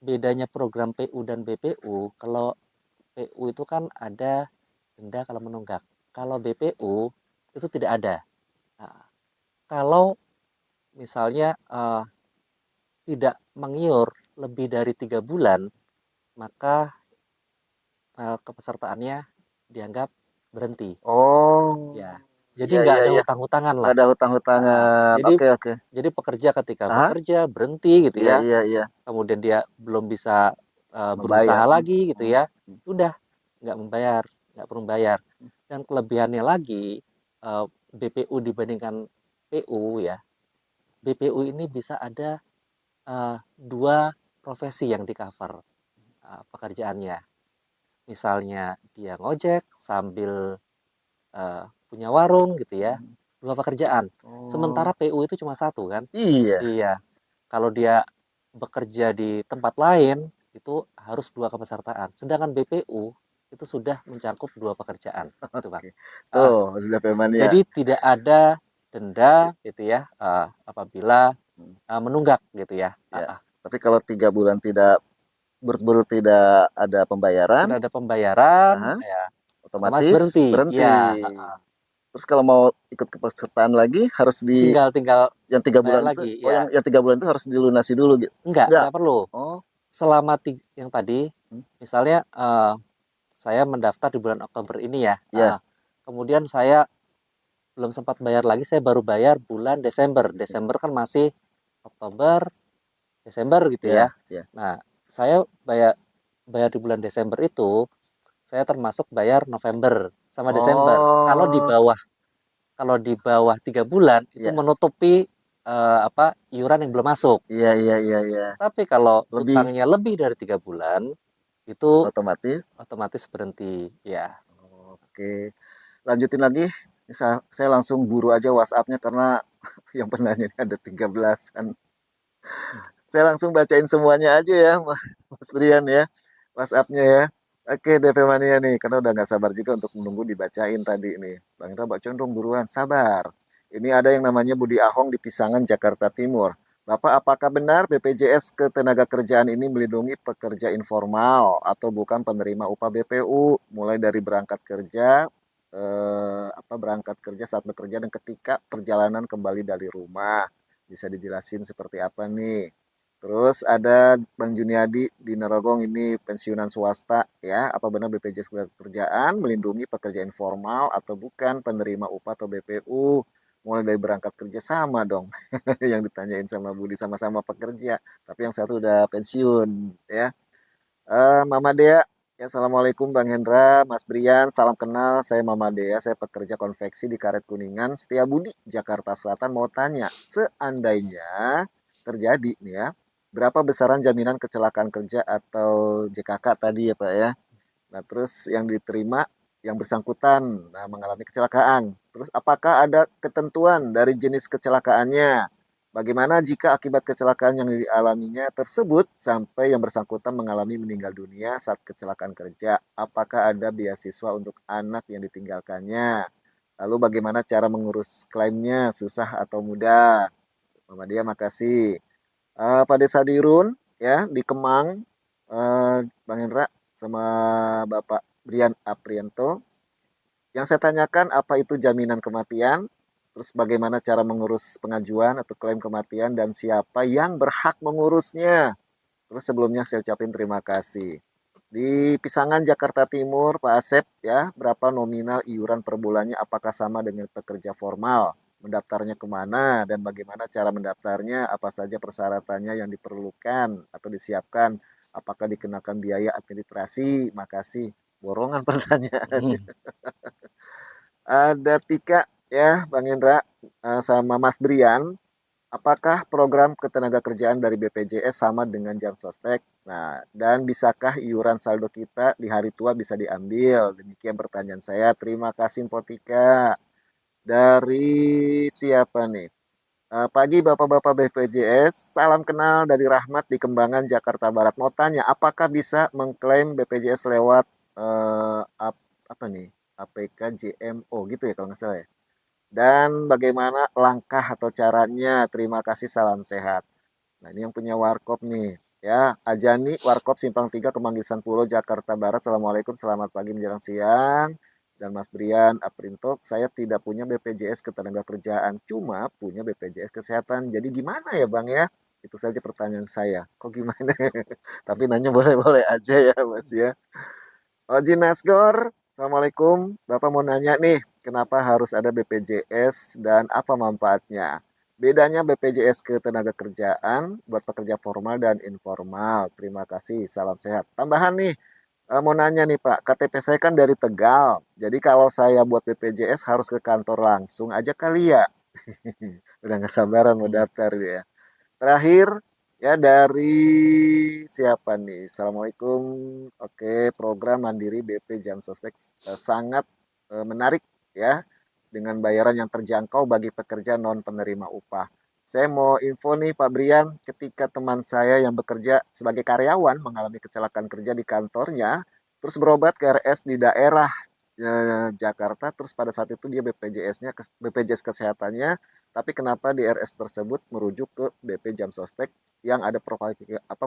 [SPEAKER 4] Bedanya program PU dan BPU, kalau PU itu kan ada denda kalau menunggak. Kalau BPU itu tidak ada. Nah, kalau misalnya tidak mengiur lebih dari 3 bulan, maka kepesertaannya dianggap berhenti.
[SPEAKER 3] oh,
[SPEAKER 4] Ya, jadi
[SPEAKER 3] iya
[SPEAKER 4] nggak
[SPEAKER 3] iya
[SPEAKER 4] ada
[SPEAKER 3] iya.
[SPEAKER 4] hutang-hutangan
[SPEAKER 3] Nggak
[SPEAKER 4] lah.
[SPEAKER 3] ada
[SPEAKER 4] Ah, ah.
[SPEAKER 3] hutang-hutangan.
[SPEAKER 4] Jadi
[SPEAKER 3] Oke oke.
[SPEAKER 4] jadi pekerja ketika
[SPEAKER 3] Ah,
[SPEAKER 4] bekerja berhenti gitu
[SPEAKER 3] iya
[SPEAKER 4] ya,
[SPEAKER 3] iya iya.
[SPEAKER 4] kemudian dia belum bisa berusaha
[SPEAKER 3] Membayar.
[SPEAKER 4] lagi gitu
[SPEAKER 3] Hmm,
[SPEAKER 4] ya,
[SPEAKER 3] hmm.
[SPEAKER 4] udah nggak membayar, nggak perlu bayar. Dan kelebihannya lagi BPU dibandingkan PU ya, BPU ini bisa ada dua profesi yang di cover pekerjaannya. Misalnya dia ngojek sambil punya warung gitu ya,
[SPEAKER 3] Hmm.
[SPEAKER 4] dua pekerjaan.
[SPEAKER 3] Oh,
[SPEAKER 4] Sementara PU itu cuma satu kan.
[SPEAKER 3] iya.
[SPEAKER 4] Iya, kalau dia bekerja di tempat lain itu harus dua kepesertaan. Sedangkan BPU itu sudah mencakup dua pekerjaan, gitu Bang.
[SPEAKER 3] Oke.
[SPEAKER 4] Ah,
[SPEAKER 3] Tuh, udah Mania.
[SPEAKER 4] jadi tidak ada denda gitu ya apabila
[SPEAKER 3] Hmm,
[SPEAKER 4] menunggak gitu ya.
[SPEAKER 3] ya. Tapi kalau 3 bulan tidak berturut tidak ada pembayaran,
[SPEAKER 4] Tidak ada pembayaran,
[SPEAKER 3] aha,
[SPEAKER 4] ya otomatis
[SPEAKER 3] otomatis
[SPEAKER 4] berhenti.
[SPEAKER 3] berhenti.
[SPEAKER 4] Ya,
[SPEAKER 3] Terus kalau mau ikut kepesertaan lagi harus di
[SPEAKER 4] tinggal tinggal
[SPEAKER 3] yang tiga
[SPEAKER 4] bayar
[SPEAKER 3] bulan itu,
[SPEAKER 4] lagi.
[SPEAKER 3] oh
[SPEAKER 4] Ya,
[SPEAKER 3] yang 3 bulan itu harus dilunasi dulu gitu. Enggak.
[SPEAKER 4] enggak perlu.
[SPEAKER 3] Oh,
[SPEAKER 4] Selama yang tadi,
[SPEAKER 3] hmm,
[SPEAKER 4] misalnya saya mendaftar di bulan Oktober ini ya.
[SPEAKER 3] ya.
[SPEAKER 4] Kemudian saya belum sempat bayar lagi, saya baru bayar bulan Desember.
[SPEAKER 3] Ya,
[SPEAKER 4] Desember kan masih Oktober, Desember gitu ya.
[SPEAKER 3] ya, ya.
[SPEAKER 4] Nah, saya bayar bayar di bulan Desember itu, saya termasuk bayar November sama Desember.
[SPEAKER 3] Oh,
[SPEAKER 4] Kalau di bawah 3 bulan itu
[SPEAKER 3] ya.
[SPEAKER 4] menutupi iuran yang belum masuk.
[SPEAKER 3] Iya, iya, iya, iya.
[SPEAKER 4] Tapi kalau
[SPEAKER 3] Lebih
[SPEAKER 4] utangnya lebih dari 3 bulan, itu
[SPEAKER 3] otomatis.
[SPEAKER 4] otomatis berhenti. Ya,
[SPEAKER 3] Oke. Lanjutin lagi. Saya langsung buru aja WhatsApp-nya karena yang penanya ini ada 13-an. Saya langsung bacain semuanya aja ya, Mas Brian ya. WhatsApp-nya ya. Oke, DP Mania nih, karena udah nggak sabar juga untuk menunggu dibacain tadi nih. Bang Indra bacain dong buruan, sabar. Ini ada yang namanya Budi Ahong di Pisangan, Jakarta Timur. Bapak, apakah benar BPJS Ketenagakerjaan ini melindungi pekerja informal atau bukan penerima upah BPU, mulai dari berangkat kerja, berangkat kerja saat bekerja dan ketika perjalanan kembali dari rumah. Bisa dijelasin seperti apa nih? Terus ada Bang Juniadi di Narogong, ini pensiunan swasta ya. Apa benar BPJS Ketenagakerjaan melindungi pekerja informal atau bukan penerima upah atau BPU? Mulai dari berangkat kerja sama dong. Yang ditanyain sama Budi, sama-sama pekerja, tapi yang satu udah pensiun ya. Mama Dea, ya assalamualaikum Bang Hendra, Mas Brian, salam kenal. Saya Mama Dea, saya pekerja konveksi di Karet Kuningan, Setiabudi, Jakarta Selatan. Mau tanya, seandainya terjadi nih ya, berapa besaran jaminan kecelakaan kerja atau JKK tadi ya Pak ya? Nah, terus yang diterima yang bersangkutan mengalami kecelakaan. Terus apakah ada ketentuan dari jenis kecelakaannya? Bagaimana jika akibat kecelakaan yang dialaminya tersebut sampai yang bersangkutan mengalami meninggal dunia saat kecelakaan kerja? Apakah ada beasiswa untuk anak yang ditinggalkannya? Lalu bagaimana cara mengurus klaimnya? Susah atau mudah? Mama dia makasih. Pak Desa Dirun ya di Kemang, Bang Hendra sama Bapak Brian Aprianto. Yang saya tanyakan apa itu jaminan kematian, terus bagaimana cara mengurus pengajuan atau klaim kematian dan siapa yang berhak mengurusnya. Terus sebelumnya saya ucapin terima kasih. Di Pisangan Jakarta Timur, Pak Asep ya, berapa nominal iuran per bulannya? Apakah sama dengan pekerja formal? Mendaftarnya kemana dan bagaimana cara mendaftarnya? Apa saja persyaratannya yang diperlukan atau disiapkan? Apakah dikenakan biaya administrasi? Makasih. Borongan pertanyaannya. Ada Tika ya, Bang Indra sama Mas Brian. Apakah program ketenagakerjaan dari BPJS sama dengan jam sostek? Nah, dan bisakah iuran saldo kita di hari tua bisa diambil? Demikian pertanyaan saya. Terima kasih Potika. Dari siapa nih? Pagi Bapak-Bapak BPJS, salam kenal dari Rahmat di Kembangan, Jakarta Barat. Mau tanya, apakah bisa mengklaim BPJS lewat apa nih? APK JMO gitu ya kalau nggak salah ya? dan bagaimana langkah atau caranya. Terima kasih, salam sehat. Nah, ini yang punya Warkop nih. Ya, Ajani Warkop Simpang 3 Kemanggisan Pulau Jakarta Barat. Assalamualaikum, selamat pagi menjelang siang. Dan Mas Brian Aprinto, saya tidak punya BPJS Ketenagakerjaan, cuma punya BPJS Kesehatan. Jadi gimana ya Bang ya? Itu saja pertanyaan saya. Kok gimana? Tapi nanya boleh-boleh aja ya Mas ya. Oji Nasgor, Assalamualaikum. Bapak mau nanya nih, kenapa harus ada BPJS dan apa manfaatnya? Bedanya BPJS Ketenagakerjaan buat pekerja formal dan informal. Terima kasih, salam sehat. Tambahan nih, mau nanya nih Pak, KTP saya kan dari Tegal. Jadi kalau saya buat BPJS harus ke kantor langsung aja kali ya? Udah nggak sabaran mau
[SPEAKER 4] Hmm.
[SPEAKER 3] daftar dia. Terakhir ya dari siapa nih? Assalamualaikum. Oke, program Mandiri BP Jam Sostek sangat menarik ya dengan bayaran yang terjangkau bagi pekerja non penerima upah. Saya mau info nih Pak Brian, ketika teman saya yang bekerja sebagai karyawan mengalami kecelakaan kerja di kantornya, terus berobat ke RS di daerah Jakarta, terus pada saat itu dia BPJS-nya, BPJS kesehatannya, tapi kenapa di RS tersebut merujuk ke BP Jam Sostek yang ada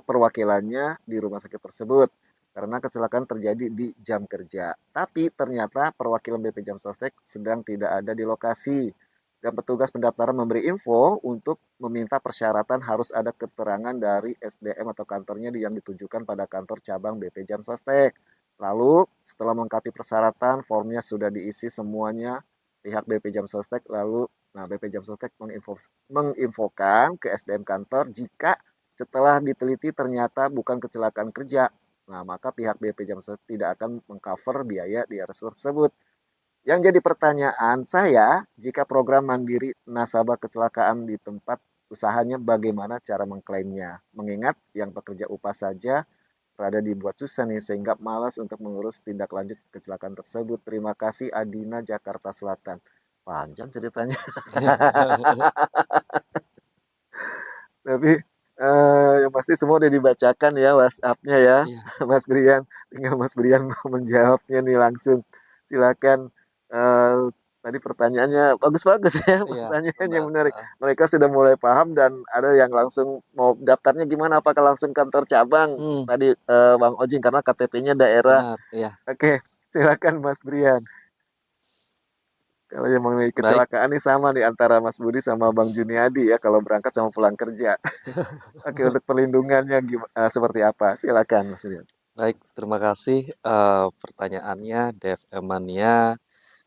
[SPEAKER 3] perwakilannya di rumah sakit tersebut karena kecelakaan terjadi di jam kerja. Tapi ternyata perwakilan BP Jam Sostek sedang tidak ada di lokasi. Dan petugas pendaftaran memberi info untuk meminta persyaratan harus ada keterangan dari SDM atau kantornya yang ditujukan pada kantor cabang BP Jam Sostek. Lalu setelah melengkapi persyaratan, formnya sudah diisi semuanya pihak BP Jam Sostek. Lalu BP Jam Sostek menginfokan ke SDM kantor jika setelah diteliti ternyata bukan kecelakaan kerja. Nah, maka pihak BP Jam Sostek tidak akan mengcover biaya di RS tersebut. Yang jadi pertanyaan saya, jika program mandiri nasabah kecelakaan di tempat usahanya, bagaimana cara mengklaimnya? Mengingat yang pekerja upah saja rada dibuat susah nih, sehingga malas untuk mengurus tindak lanjut kecelakaan tersebut. Terima kasih, Adina, Jakarta Selatan. Panjang ceritanya. Tapi yang pasti semua udah dibacakan ya WhatsApp-nya ya,
[SPEAKER 4] Iya,
[SPEAKER 3] Mas Brian. Tinggal Mas Brian mau menjawabnya nih langsung. Silakan. Eh, Tadi pertanyaannya bagus-bagus ya,
[SPEAKER 4] iya,
[SPEAKER 3] pertanyaannya
[SPEAKER 4] benar.
[SPEAKER 3] menarik. Mereka sudah mulai paham dan ada yang langsung mau daftarnya gimana? Apakah langsung kantor cabang?
[SPEAKER 4] Hmm,
[SPEAKER 3] Tadi Bang Ojing karena KTP-nya daerah.
[SPEAKER 4] benar. Iya,
[SPEAKER 3] Oke, silakan Mas Brian. Kalau yang mengenai
[SPEAKER 4] baik.
[SPEAKER 3] kecelakaan nih sama nih antara Mas Budi sama Bang Juniadi ya kalau berangkat sama pulang kerja. Oke, untuk perlindungannya seperti apa? Silakan Mas Brian.
[SPEAKER 4] Baik, terima kasih pertanyaannya, Dev Emania.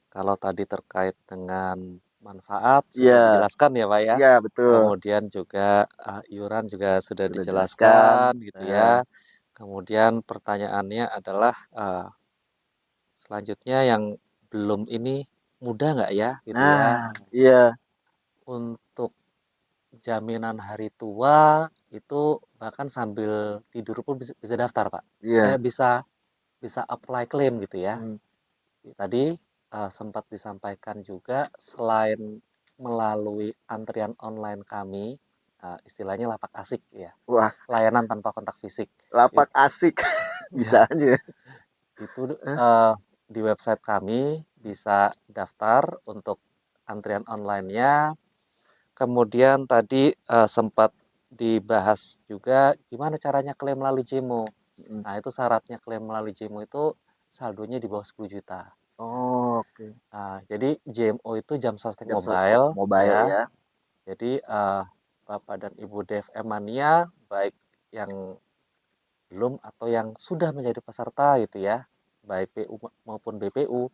[SPEAKER 4] Kalau tadi terkait dengan manfaat sudah
[SPEAKER 3] Iya,
[SPEAKER 4] dijelaskan ya, Pak ya.
[SPEAKER 3] iya betul.
[SPEAKER 4] Kemudian juga iuran juga sudah
[SPEAKER 3] Sudah jelaskan.
[SPEAKER 4] dijelaskan gitu ya. Kemudian pertanyaannya adalah selanjutnya yang belum ini mudah nggak ya gitu ya.
[SPEAKER 3] Nah, iya,
[SPEAKER 4] Untuk jaminan hari tua itu bahkan sambil tidur pun bisa daftar, Pak.
[SPEAKER 3] iya.
[SPEAKER 4] Bisa bisa apply claim gitu ya.
[SPEAKER 3] Hmm.
[SPEAKER 4] Tadi sempat disampaikan juga selain melalui antrian online kami, istilahnya lapak asik ya,
[SPEAKER 3] Wah,
[SPEAKER 4] layanan tanpa kontak fisik.
[SPEAKER 3] lapak
[SPEAKER 4] It-
[SPEAKER 3] asik. Bisa aja.
[SPEAKER 4] itu
[SPEAKER 3] Hah?
[SPEAKER 4] di website kami bisa daftar untuk antrian online-nya. Kemudian tadi sempat dibahas juga gimana caranya klaim melalui JEMO.
[SPEAKER 3] Mm.
[SPEAKER 4] Nah, itu syaratnya klaim melalui JEMO itu saldonya di bawah 10 juta.
[SPEAKER 3] Oh, oke.
[SPEAKER 4] Nah, jadi JMO itu jam sostek
[SPEAKER 3] Jam
[SPEAKER 4] mobile
[SPEAKER 3] mobile
[SPEAKER 4] ya.
[SPEAKER 3] ya.
[SPEAKER 4] Jadi Bapak dan Ibu Dev Emania baik yang belum atau yang sudah menjadi peserta gitu ya, baik PU maupun BPU,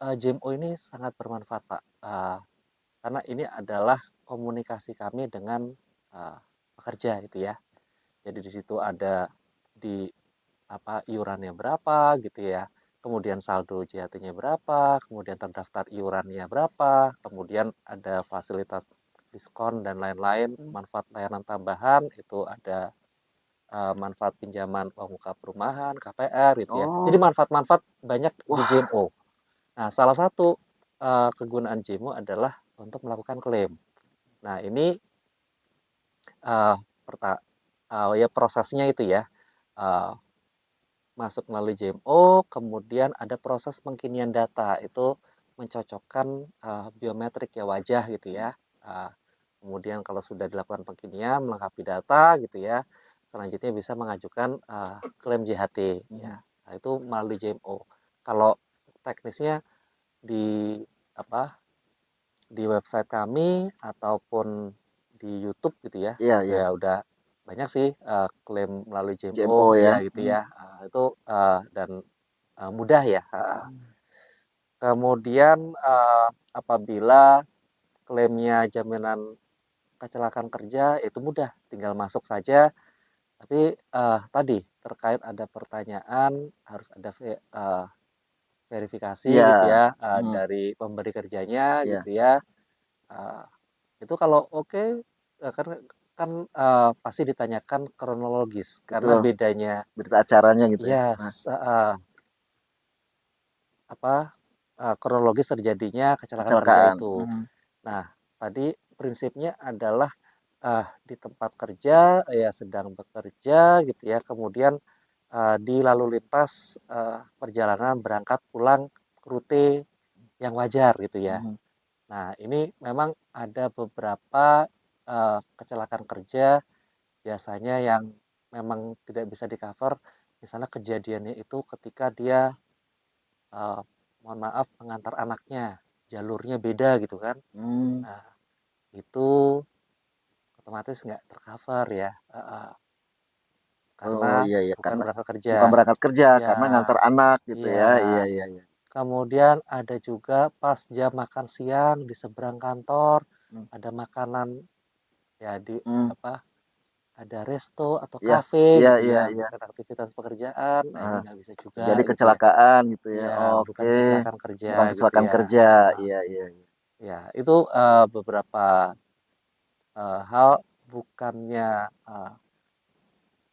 [SPEAKER 4] JMO ini sangat bermanfaat Pak. Karena ini adalah komunikasi kami dengan pekerja gitu ya. Jadi di situ ada di apa iurannya berapa gitu ya. Kemudian saldo JHT-nya berapa, kemudian terdaftar iurannya berapa, kemudian ada fasilitas diskon dan lain-lain, manfaat layanan tambahan itu ada manfaat pinjaman pemuka perumahan, KPR gitu ya. Jadi
[SPEAKER 3] Oh,
[SPEAKER 4] manfaat-manfaat banyak di
[SPEAKER 3] wah,
[SPEAKER 4] JMO. Nah, salah satu kegunaan JMO adalah untuk melakukan klaim. Nah, ini uh, ya prosesnya itu ya. Uh, Masuk melalui JMO, kemudian ada proses pengkinian data, itu mencocokkan biometrik ya wajah gitu ya. Kemudian kalau sudah dilakukan pengkinian, melengkapi data gitu ya, selanjutnya bisa mengajukan klaim JHT ya. Nah, itu melalui JMO. Kalau teknisnya di apa di website kami ataupun di YouTube gitu ya,
[SPEAKER 3] Iya,
[SPEAKER 4] itu
[SPEAKER 3] iya.
[SPEAKER 4] ya udah banyak sih klaim melalui
[SPEAKER 3] JMO
[SPEAKER 4] JMO
[SPEAKER 3] ya.
[SPEAKER 4] ya gitu ya. Itu dan mudah ya. Kemudian apabila klaimnya jaminan kecelakaan kerja itu mudah, tinggal masuk saja. Tapi tadi terkait ada pertanyaan harus ada verifikasi
[SPEAKER 3] Iya.
[SPEAKER 4] gitu ya
[SPEAKER 3] Hmm,
[SPEAKER 4] dari pemberi kerjanya
[SPEAKER 3] iya.
[SPEAKER 4] gitu ya. Eh, itu kalau oke kan kan pasti ditanyakan kronologis karena
[SPEAKER 3] Betul.
[SPEAKER 4] bedanya
[SPEAKER 3] Berita acaranya gitu ya.
[SPEAKER 4] ya
[SPEAKER 3] Nah,
[SPEAKER 4] apa kronologis terjadinya kecelakaan kerja
[SPEAKER 3] kecelakaan.
[SPEAKER 4] itu. Nah, tadi prinsipnya adalah di tempat kerja ya sedang bekerja gitu ya, kemudian di lalu lintas perjalanan berangkat pulang rute yang wajar gitu ya.
[SPEAKER 3] Mhm.
[SPEAKER 4] Nah, ini memang ada beberapa kecelakaan kerja biasanya yang memang tidak bisa di-cover. Misalnya kejadiannya itu ketika dia eh, mohon maaf mengantar anaknya, jalurnya beda gitu kan.
[SPEAKER 3] Hmm.
[SPEAKER 4] Nah, itu otomatis nggak tercover ya.
[SPEAKER 3] Oh
[SPEAKER 4] Karena
[SPEAKER 3] iya, iya,
[SPEAKER 4] bukan
[SPEAKER 3] karena
[SPEAKER 4] berangkat kerja.
[SPEAKER 3] bukan berangkat kerja,
[SPEAKER 4] Ya,
[SPEAKER 3] karena ngantar anak gitu
[SPEAKER 4] iya.
[SPEAKER 3] ya. Iya, iya, iya.
[SPEAKER 4] Kemudian ada juga pas jam makan siang di seberang kantor
[SPEAKER 3] Hmm.
[SPEAKER 4] ada makanan ya di
[SPEAKER 3] Hmm.
[SPEAKER 4] apa ada resto atau
[SPEAKER 3] Iya,
[SPEAKER 4] kafe
[SPEAKER 3] iya,
[SPEAKER 4] gitu
[SPEAKER 3] iya,
[SPEAKER 4] ya
[SPEAKER 3] iya.
[SPEAKER 4] bukan aktivitas pekerjaan. Nah, ini
[SPEAKER 3] Ah,
[SPEAKER 4] nggak bisa juga
[SPEAKER 3] terjadi
[SPEAKER 4] gitu ya.
[SPEAKER 3] kecelakaan gitu ya.
[SPEAKER 4] Iya, bukan
[SPEAKER 3] Oke.
[SPEAKER 4] kecelakaan kerja
[SPEAKER 3] Bukan
[SPEAKER 4] gitu
[SPEAKER 3] kecelakaan
[SPEAKER 4] ya.
[SPEAKER 3] kerja. Iya, iya, iya.
[SPEAKER 4] Ya, itu beberapa hal bukannya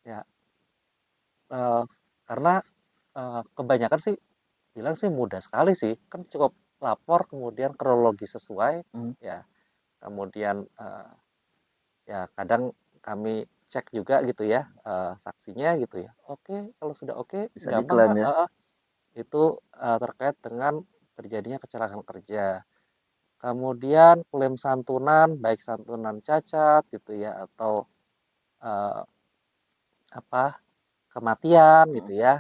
[SPEAKER 4] ya eh, karena kebanyakan sih bilang sih mudah sekali sih, kan cukup lapor kemudian kronologi sesuai
[SPEAKER 3] Hmm.
[SPEAKER 4] ya, kemudian ya kadang kami cek juga gitu ya saksinya gitu ya. Oke, kalau sudah oke,
[SPEAKER 3] Bisa
[SPEAKER 4] gampang
[SPEAKER 3] diklaim
[SPEAKER 4] Pak.
[SPEAKER 3] ya.
[SPEAKER 4] Itu terkait dengan terjadinya kecelakaan kerja. Kemudian klaim santunan, baik santunan cacat gitu ya atau eh, apa kematian
[SPEAKER 3] Hmm.
[SPEAKER 4] gitu ya,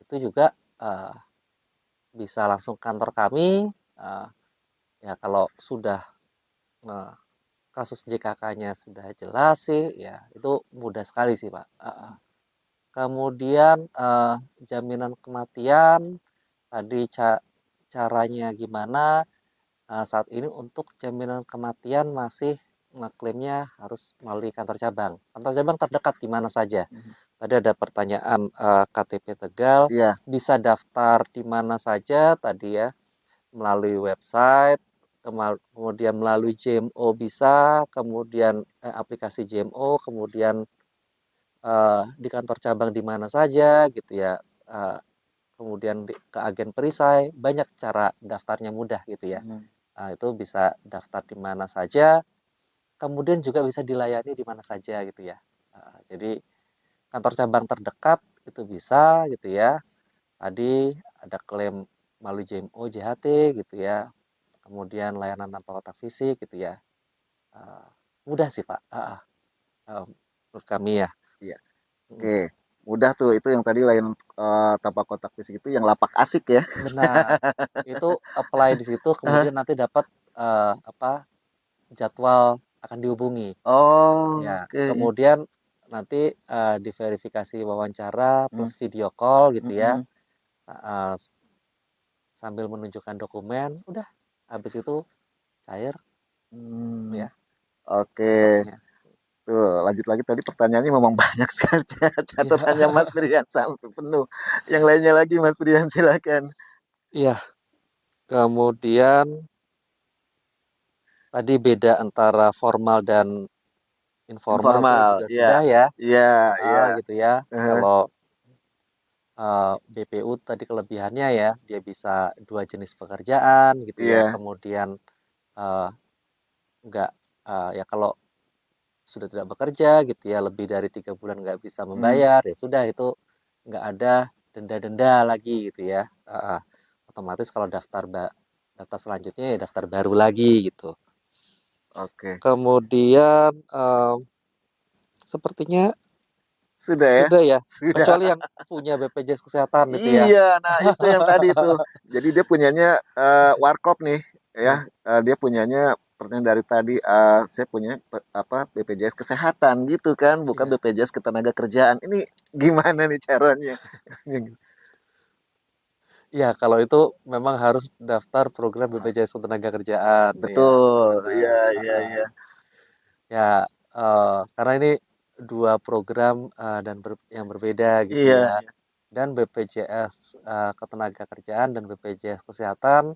[SPEAKER 4] itu juga eh, bisa langsung kantor kami. eh, Ya kalau sudah eh, kasus JKK-nya sudah jelas sih, ya itu mudah sekali sih Pak. Kemudian jaminan kematian tadi caranya gimana? Saat ini untuk jaminan kematian masih ngeklaimnya harus melalui kantor cabang. Kantor cabang terdekat di mana saja.
[SPEAKER 3] Mhm.
[SPEAKER 4] Tadi ada pertanyaan KTP Tegal,
[SPEAKER 3] Iya.
[SPEAKER 4] bisa daftar di mana saja tadi ya, melalui website, kemudian melalui JMO bisa, kemudian aplikasi JMO, kemudian di kantor cabang di mana saja gitu ya, eh, kemudian ke agen perisai, banyak cara daftarnya mudah gitu ya.
[SPEAKER 3] Mhm.
[SPEAKER 4] Nah, itu bisa daftar di mana saja, kemudian juga bisa dilayani di mana saja gitu ya. Jadi kantor cabang terdekat itu bisa gitu ya. Tadi ada klaim melalui JMO, JHT gitu ya. Kemudian layanan tanpa kotak fisik gitu ya. Eh, Mudah sih Pak. Menurut kami ya.
[SPEAKER 3] Iya.
[SPEAKER 4] Mm,
[SPEAKER 3] Oke. Mudah tuh itu yang tadi lain tapak kotak fisik itu yang lapak asik ya.
[SPEAKER 4] Benar. Itu apply di situ, kemudian nanti dapat apa jadwal akan dihubungi.
[SPEAKER 3] Oh,
[SPEAKER 4] Ya,
[SPEAKER 3] oke.
[SPEAKER 4] kemudian nanti diverifikasi wawancara
[SPEAKER 3] Hmm.
[SPEAKER 4] plus video call gitu ya,
[SPEAKER 3] Mm-mm.
[SPEAKER 4] uh, sambil menunjukkan dokumen, udah habis itu cair
[SPEAKER 3] Hmm.
[SPEAKER 4] ya
[SPEAKER 3] Oke.
[SPEAKER 4] besoknya.
[SPEAKER 3] Tuh, lanjut lagi tadi pertanyaannya memang banyak sekali
[SPEAKER 4] Iya,
[SPEAKER 3] catatannya Mas Brian sampai penuh. Yang lainnya lagi Mas Brian silakan.
[SPEAKER 4] iya. Kemudian tadi beda antara formal dan informal itu
[SPEAKER 3] Informal,
[SPEAKER 4] juga
[SPEAKER 3] iya.
[SPEAKER 4] sudah ya,
[SPEAKER 3] Iya, iya.
[SPEAKER 4] gitu ya.
[SPEAKER 3] Heeh.
[SPEAKER 4] Kalau BPU tadi kelebihannya ya, dia bisa dua jenis pekerjaan gitu ya.
[SPEAKER 3] Iya.
[SPEAKER 4] Kemudian eh, nggak ya kalau sudah tidak bekerja gitu ya lebih dari 3 bulan nggak bisa
[SPEAKER 3] Hmm.
[SPEAKER 4] membayar ya sudah itu nggak ada denda-denda lagi gitu ya. Otomatis kalau daftar daftar selanjutnya ya daftar baru lagi gitu.
[SPEAKER 3] Oke.
[SPEAKER 4] Kemudian sepertinya
[SPEAKER 3] Sudah ya?
[SPEAKER 4] sudah ya,
[SPEAKER 3] Sudah.
[SPEAKER 4] kecuali yang punya BPJS Kesehatan itu ya.
[SPEAKER 3] Iya, nah itu yang tadi tuh. Jadi dia punyanya warkop nih, ya. Dia punyanya pertanyaan dari tadi, saya punya BPJS Kesehatan gitu kan, bukan
[SPEAKER 4] Iya.
[SPEAKER 3] BPJS Ketenagakerjaan. Ini gimana nih caranya?
[SPEAKER 4] Iya, kalau itu memang harus daftar program BPJS Ketenagakerjaan. Ya,
[SPEAKER 3] Betul, iya,
[SPEAKER 4] benar.
[SPEAKER 3] iya, iya.
[SPEAKER 4] Ya, karena ini dua program yang berbeda gitu
[SPEAKER 3] Iya,
[SPEAKER 4] ya. Dan BPJS Ketenagakerjaan dan BPJS Kesehatan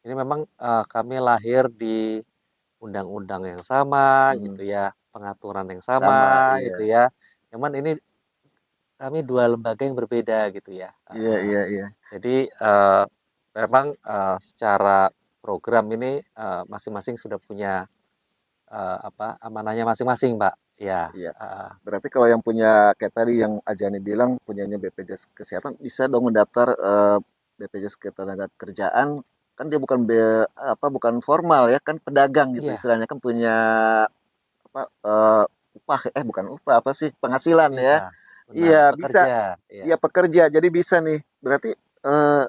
[SPEAKER 4] ini memang kami lahir di undang-undang yang sama
[SPEAKER 3] hmm,
[SPEAKER 4] gitu ya, pengaturan yang
[SPEAKER 3] sama,
[SPEAKER 4] sama
[SPEAKER 3] iya.
[SPEAKER 4] gitu ya. Cuman ini kami dua lembaga yang berbeda gitu ya.
[SPEAKER 3] Iya, iya, iya.
[SPEAKER 4] Jadi memang secara program ini masing-masing sudah punya amanahnya masing-masing, Pak. Ya.
[SPEAKER 3] Iya. Berarti kalau yang punya kayak tadi yang Ajani bilang punyanya BPJS Kesehatan bisa dong mendaftar BPJS Ketenagakerjaan, kan dia bukan formal ya, kan pedagang gitu
[SPEAKER 4] Iya,
[SPEAKER 3] istilahnya, kan punya apa upah, bukan upah, apa sih, penghasilan ya.
[SPEAKER 4] bisa. Benar,
[SPEAKER 3] Iya, bisa.
[SPEAKER 4] pekerja. Ya.
[SPEAKER 3] Iya, pekerja. Jadi bisa nih. Berarti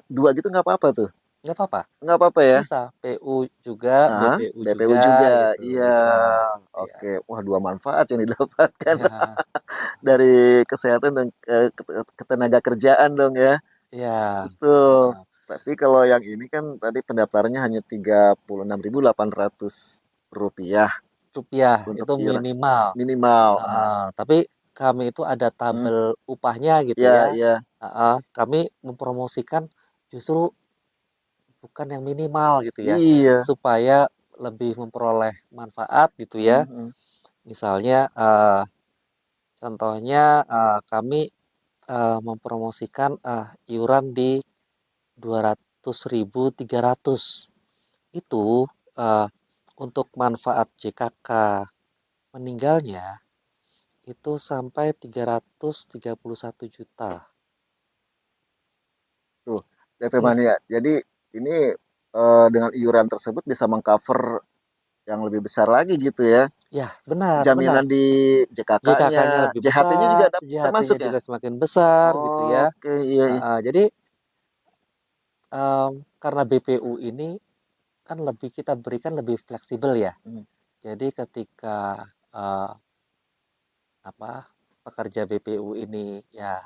[SPEAKER 3] dua gitu nggak apa-apa tuh.
[SPEAKER 4] Nggak apa-apa.
[SPEAKER 3] Nggak apa-apa ya.
[SPEAKER 4] Bisa. PU juga,
[SPEAKER 3] Ah,
[SPEAKER 4] BPU
[SPEAKER 3] BPU
[SPEAKER 4] juga
[SPEAKER 3] juga.
[SPEAKER 4] gitu.
[SPEAKER 3] Iya.
[SPEAKER 4] Bisa. Iya.
[SPEAKER 3] Oke. Wah, dua manfaat yang didapatkan
[SPEAKER 4] Iya.
[SPEAKER 3] dari kesehatan dan ketenaga kerjaan dong ya.
[SPEAKER 4] Iya.
[SPEAKER 3] Betul.
[SPEAKER 4] Heeh.
[SPEAKER 3] Tapi kalau yang ini kan tadi pendaftarannya hanya 36.800 rupiah
[SPEAKER 4] Rupiah
[SPEAKER 3] untuk
[SPEAKER 4] itu
[SPEAKER 3] iuran
[SPEAKER 4] minimal.
[SPEAKER 3] minimal.
[SPEAKER 4] Tapi kami itu ada
[SPEAKER 3] Hmm,
[SPEAKER 4] tabel upahnya gitu
[SPEAKER 3] iya,
[SPEAKER 4] ya.
[SPEAKER 3] iya,
[SPEAKER 4] Kami mempromosikan justru bukan yang minimal gitu ya,
[SPEAKER 3] iya.
[SPEAKER 4] supaya lebih memperoleh manfaat gitu ya.
[SPEAKER 3] Mhm.
[SPEAKER 4] Misalnya, contohnya kami mempromosikan iuran di 200.300 itu eh, untuk manfaat JKK meninggalnya itu sampai 331 juta.
[SPEAKER 3] Tuh, DP
[SPEAKER 4] Hmm,
[SPEAKER 3] Mania. Jadi ini dengan iuran tersebut bisa mengcover yang lebih besar lagi gitu ya.
[SPEAKER 4] ya benar benar.
[SPEAKER 3] Jaminan di
[SPEAKER 4] JKK-nya
[SPEAKER 3] JKK-nya,
[SPEAKER 4] lebih
[SPEAKER 3] JHT-nya juga
[SPEAKER 4] besar,
[SPEAKER 3] termasuk
[SPEAKER 4] JHT-nya
[SPEAKER 3] ya?
[SPEAKER 4] juga semakin besar gitu ya.
[SPEAKER 3] Oke, iya, iya.
[SPEAKER 4] Jadi karena BPU ini kan lebih kita berikan lebih fleksibel ya.
[SPEAKER 3] Hmm,
[SPEAKER 4] Jadi ketika eh, pekerja BPU ini ya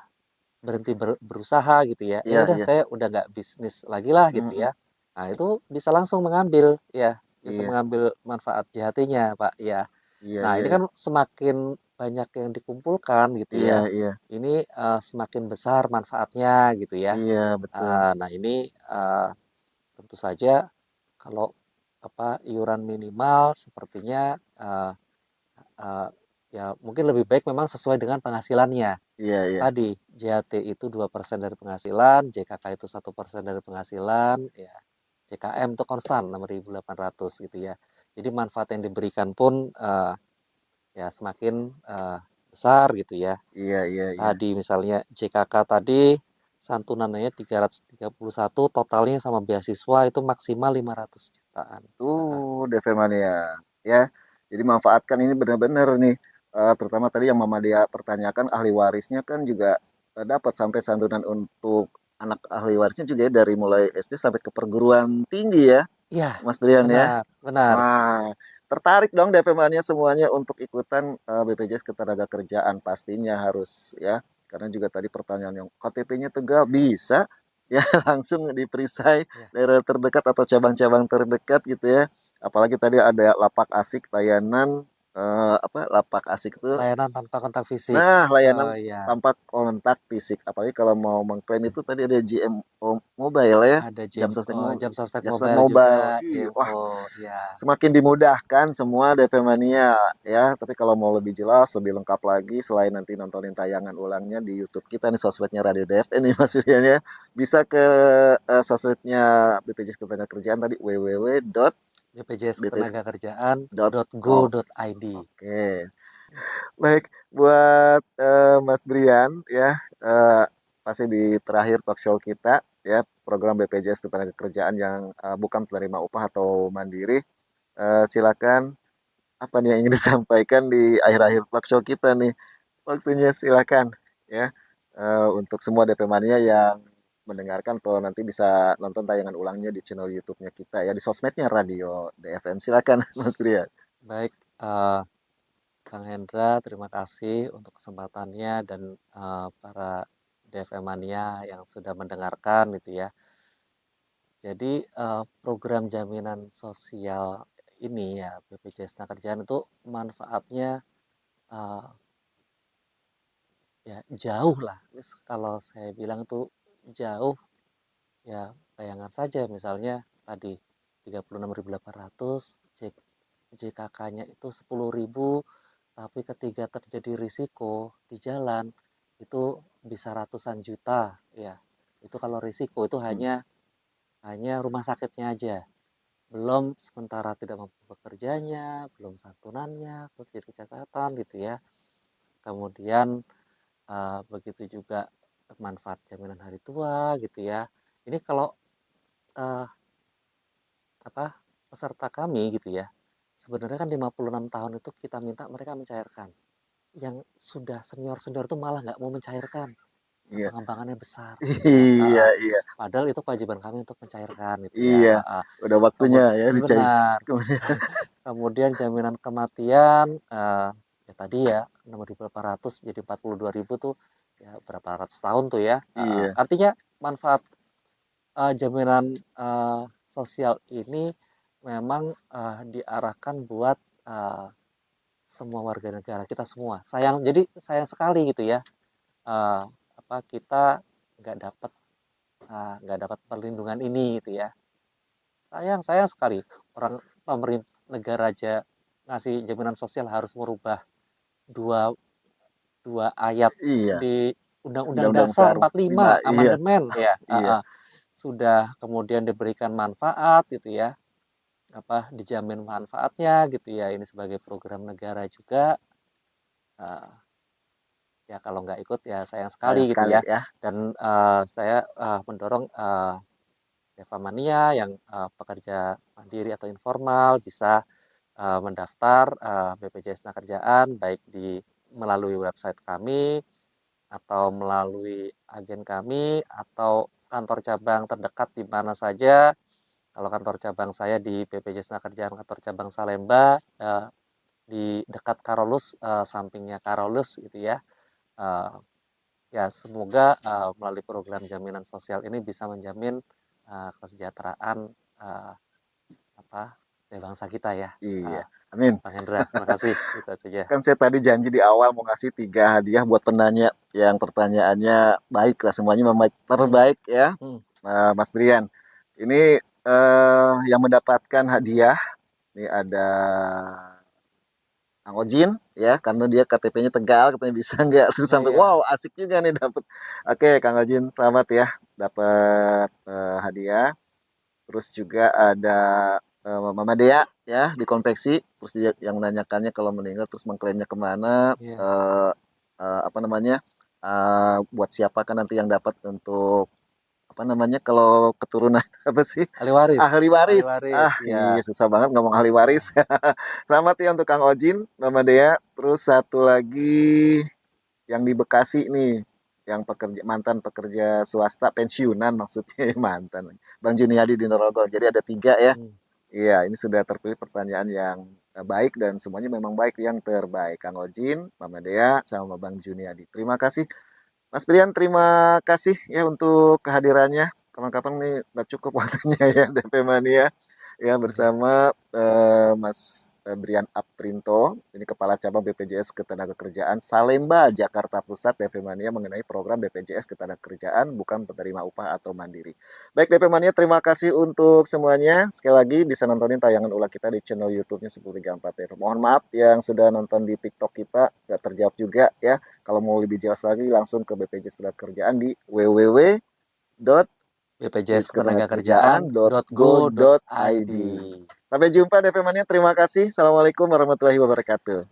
[SPEAKER 4] berhenti berusaha gitu ya, ya
[SPEAKER 3] iya,
[SPEAKER 4] udah
[SPEAKER 3] iya.
[SPEAKER 4] saya udah nggak bisnis lagi lah gitu
[SPEAKER 3] Mhm.
[SPEAKER 4] ya. Nah itu bisa langsung mengambil ya, bisa
[SPEAKER 3] Iya,
[SPEAKER 4] mengambil manfaat JHT-nya Pak ya.
[SPEAKER 3] iya,
[SPEAKER 4] Nah
[SPEAKER 3] iya,
[SPEAKER 4] ini
[SPEAKER 3] iya.
[SPEAKER 4] kan semakin banyak yang dikumpulkan gitu
[SPEAKER 3] Iya,
[SPEAKER 4] ya.
[SPEAKER 3] iya.
[SPEAKER 4] Ini semakin besar manfaatnya gitu ya.
[SPEAKER 3] Iya, betul.
[SPEAKER 4] Nah ini tentu saja kalau iuran minimal sepertinya eh, ya mungkin lebih baik memang sesuai dengan penghasilannya.
[SPEAKER 3] Iya, iya.
[SPEAKER 4] Tadi JHT itu 2% dari penghasilan, JKK itu 1% dari penghasilan, ya JKM itu konstan 6.800 gitu ya. Jadi manfaat yang diberikan pun ya semakin besar gitu ya.
[SPEAKER 3] Iya, iya, iya.
[SPEAKER 4] Tadi misalnya JKK tadi santunannya 331, totalnya sama beasiswa itu maksimal 500 jutaan.
[SPEAKER 3] Tuh, DP Mania. Ya. Jadi manfaatkan ini benar-benar nih. Terutama tadi yang Mama Dia pertanyakan, ahli warisnya kan juga dapat sampai santunan untuk anak ahli warisnya juga ya, dari mulai SD sampai ke perguruan tinggi ya,
[SPEAKER 4] Iya,
[SPEAKER 3] Mas Brian ya.
[SPEAKER 4] benar, benar.
[SPEAKER 3] Wah, tertarik dong DP Mania semuanya untuk ikutan BPJS Ketenagakerjaan, pastinya harus ya. Karena juga tadi pertanyaan yang KTP-nya Tegal bisa ya, langsung di perisai
[SPEAKER 4] Ya.
[SPEAKER 3] daerah terdekat atau cabang-cabang terdekat gitu ya. Apalagi tadi ada lapak asik layanan, lapak asik itu.
[SPEAKER 4] Layanan tanpa kontak fisik.
[SPEAKER 3] Nah,
[SPEAKER 4] Oh
[SPEAKER 3] layanan
[SPEAKER 4] iya,
[SPEAKER 3] tanpa kontak fisik. Apalagi kalau mau mengklaim itu tadi ada JMO Mobile ya,
[SPEAKER 4] ada
[SPEAKER 3] jam sostek
[SPEAKER 4] Jam Sostek
[SPEAKER 3] Jamstek
[SPEAKER 4] Mobile juga,
[SPEAKER 3] Mobile. Wah,
[SPEAKER 4] JMO, ya.
[SPEAKER 3] semakin dimudahkan semua DP Mania ya. Tapi kalau mau lebih jelas, lebih lengkap lagi, selain nanti nontonin tayangan ulangnya di YouTube kita nih, sosmednya Radio DFT nih Mas Rian ya, bisa ke sosmednya BPJS Ketenagakerjaan tadi, www.bpjs.com.
[SPEAKER 4] bpjsketenagakerjaan.go.id.
[SPEAKER 3] Oke. Baik, buat Mas Brian ya, pasti di terakhir talk show kita. ya program BPJS Ketenagakerjaan yang bukan penerima upah atau mandiri. Silakan apa nih yang ingin disampaikan di akhir-akhir talk show kita nih? Waktunya silakan ya. Untuk semua DP Mania yang mendengarkan atau nanti bisa nonton tayangan ulangnya di channel YouTube-nya kita ya, di sosmednya Radio DFM. Silakan Mas Brian.
[SPEAKER 4] Baik, Kang Hendra, terima kasih untuk kesempatannya dan para DFM Mania yang sudah mendengarkan gitu ya. Jadi program jaminan sosial ini ya BPJS Ketenagakerjaan itu manfaatnya eh, ya jauh lah. Kalau saya bilang itu jauh ya, bayangan saja misalnya tadi 36.800, JKK-nya itu 10.000, tapi ketika terjadi risiko di jalan itu bisa ratusan juta ya. Itu kalau risiko itu hanya rumah sakitnya aja. Belum sementara tidak mampu bekerjanya, belum santunannya, terus jadi kesehatan gitu ya. Kemudian begitu juga manfaat jaminan hari tua gitu ya. Ini kalau uh, peserta kami gitu ya, sebenarnya kan 56 tahun itu kita minta mereka mencairkan. Yang sudah senior-senior itu malah nggak mau mencairkan.
[SPEAKER 3] Iya.
[SPEAKER 4] Pengembangannya besar.
[SPEAKER 3] Iya, iya.
[SPEAKER 4] Padahal itu kewajiban kami untuk mencairkan gitu
[SPEAKER 3] Iya,
[SPEAKER 4] ya.
[SPEAKER 3] udah waktunya ya dicair.
[SPEAKER 4] Benar. Kemudian jaminan kematian ya tadi ya 6.800 jadi 42.000 tuh ya berapa ratus tahun tuh ya.
[SPEAKER 3] Iya.
[SPEAKER 4] Artinya manfaat jaminan sosial ini memang diarahkan buat semua warga negara kita semua. Jadi sayang sekali gitu ya. Kita nggak dapat perlindungan ini gitu ya. Sayang sekali orang pemerintah negara aja ngasih jaminan sosial harus merubah dua ayat
[SPEAKER 3] Iya.
[SPEAKER 4] di Undang-Undang Dasar 45 amandemen ya.
[SPEAKER 3] Iya.
[SPEAKER 4] Sudah kemudian diberikan manfaat gitu ya. Dijamin manfaatnya gitu ya. Ini sebagai program negara juga. Ya kalau nggak ikut ya sayang sekali gitu ya. Dan saya mendorong DFM Mania yang pekerja mandiri atau informal bisa mendaftar BPJS Ketenagakerjaan baik melalui website kami atau melalui agen kami atau kantor cabang terdekat di mana saja. Kalau kantor cabang saya di BPJS Ketenagakerjaan kantor cabang Salemba di dekat Karolus, sampingnya Karolus gitu ya. Ya semoga melalui program jaminan sosial ini bisa menjamin kesejahteraan bangsa kita ya.
[SPEAKER 3] Iya. Amin.
[SPEAKER 4] Bang Hendra, terima kasih. Itu saja.
[SPEAKER 3] Kan saya tadi janji di awal mau ngasih 3 hadiah buat penanya yang pertanyaannya baik lah, semuanya memang terbaik ya. Mas Brian. Ini yang mendapatkan hadiah ini ada Kang Ojin ya, karena dia KTP-nya Tegal, katanya bisa nggak, terus sampai wow asik juga nih dapat. Oke Kang Ojin, selamat ya dapat hadiah. Terus juga ada Mama Dea ya di konveksi, terus dia yang menanyakannya kalau meninggal terus mengklaimnya kemana, buat siapa kan nanti yang dapat untuk kalau keturunan
[SPEAKER 4] ahli waris.
[SPEAKER 3] Iya, susah banget ngomong ahli waris. Selamat ya untuk Kang Ojin, Mama Dea. Terus satu lagi yang di Bekasi nih, yang mantan pekerja swasta pensiunan maksudnya mantan. Bang Juniadi di Norogo. Jadi ada 3 ya. Iya, ini sudah terpilih pertanyaan yang baik dan semuanya memang baik, yang terbaik. Kang Ojin, Mama Dea, sama Bang Juniadi. Terima kasih. Mas Brian, terima kasih ya untuk kehadirannya. Kapan-kapan nih udah cukup waktunya ya DP Mania ya bersama Mas Brian Aprinto, ini Kepala Cabang BPJS Ketenagakerjaan Salemba, Jakarta Pusat, DP Mania mengenai program BPJS Ketenagakerjaan bukan penerima upah atau mandiri. Baik DP Mania, terima kasih untuk semuanya. Sekali lagi bisa nontonin tayangan ulang kita di channel YouTube-nya 1034. Mohon maaf yang sudah nonton di TikTok kita nggak terjawab juga ya. Kalau mau lebih jelas lagi langsung ke BPJS Ketenagakerjaan di www.bpjsketenagakerjaan.go.id. Sampai jumpa DP Mania, terima kasih. Assalamualaikum warahmatullahi wabarakatuh.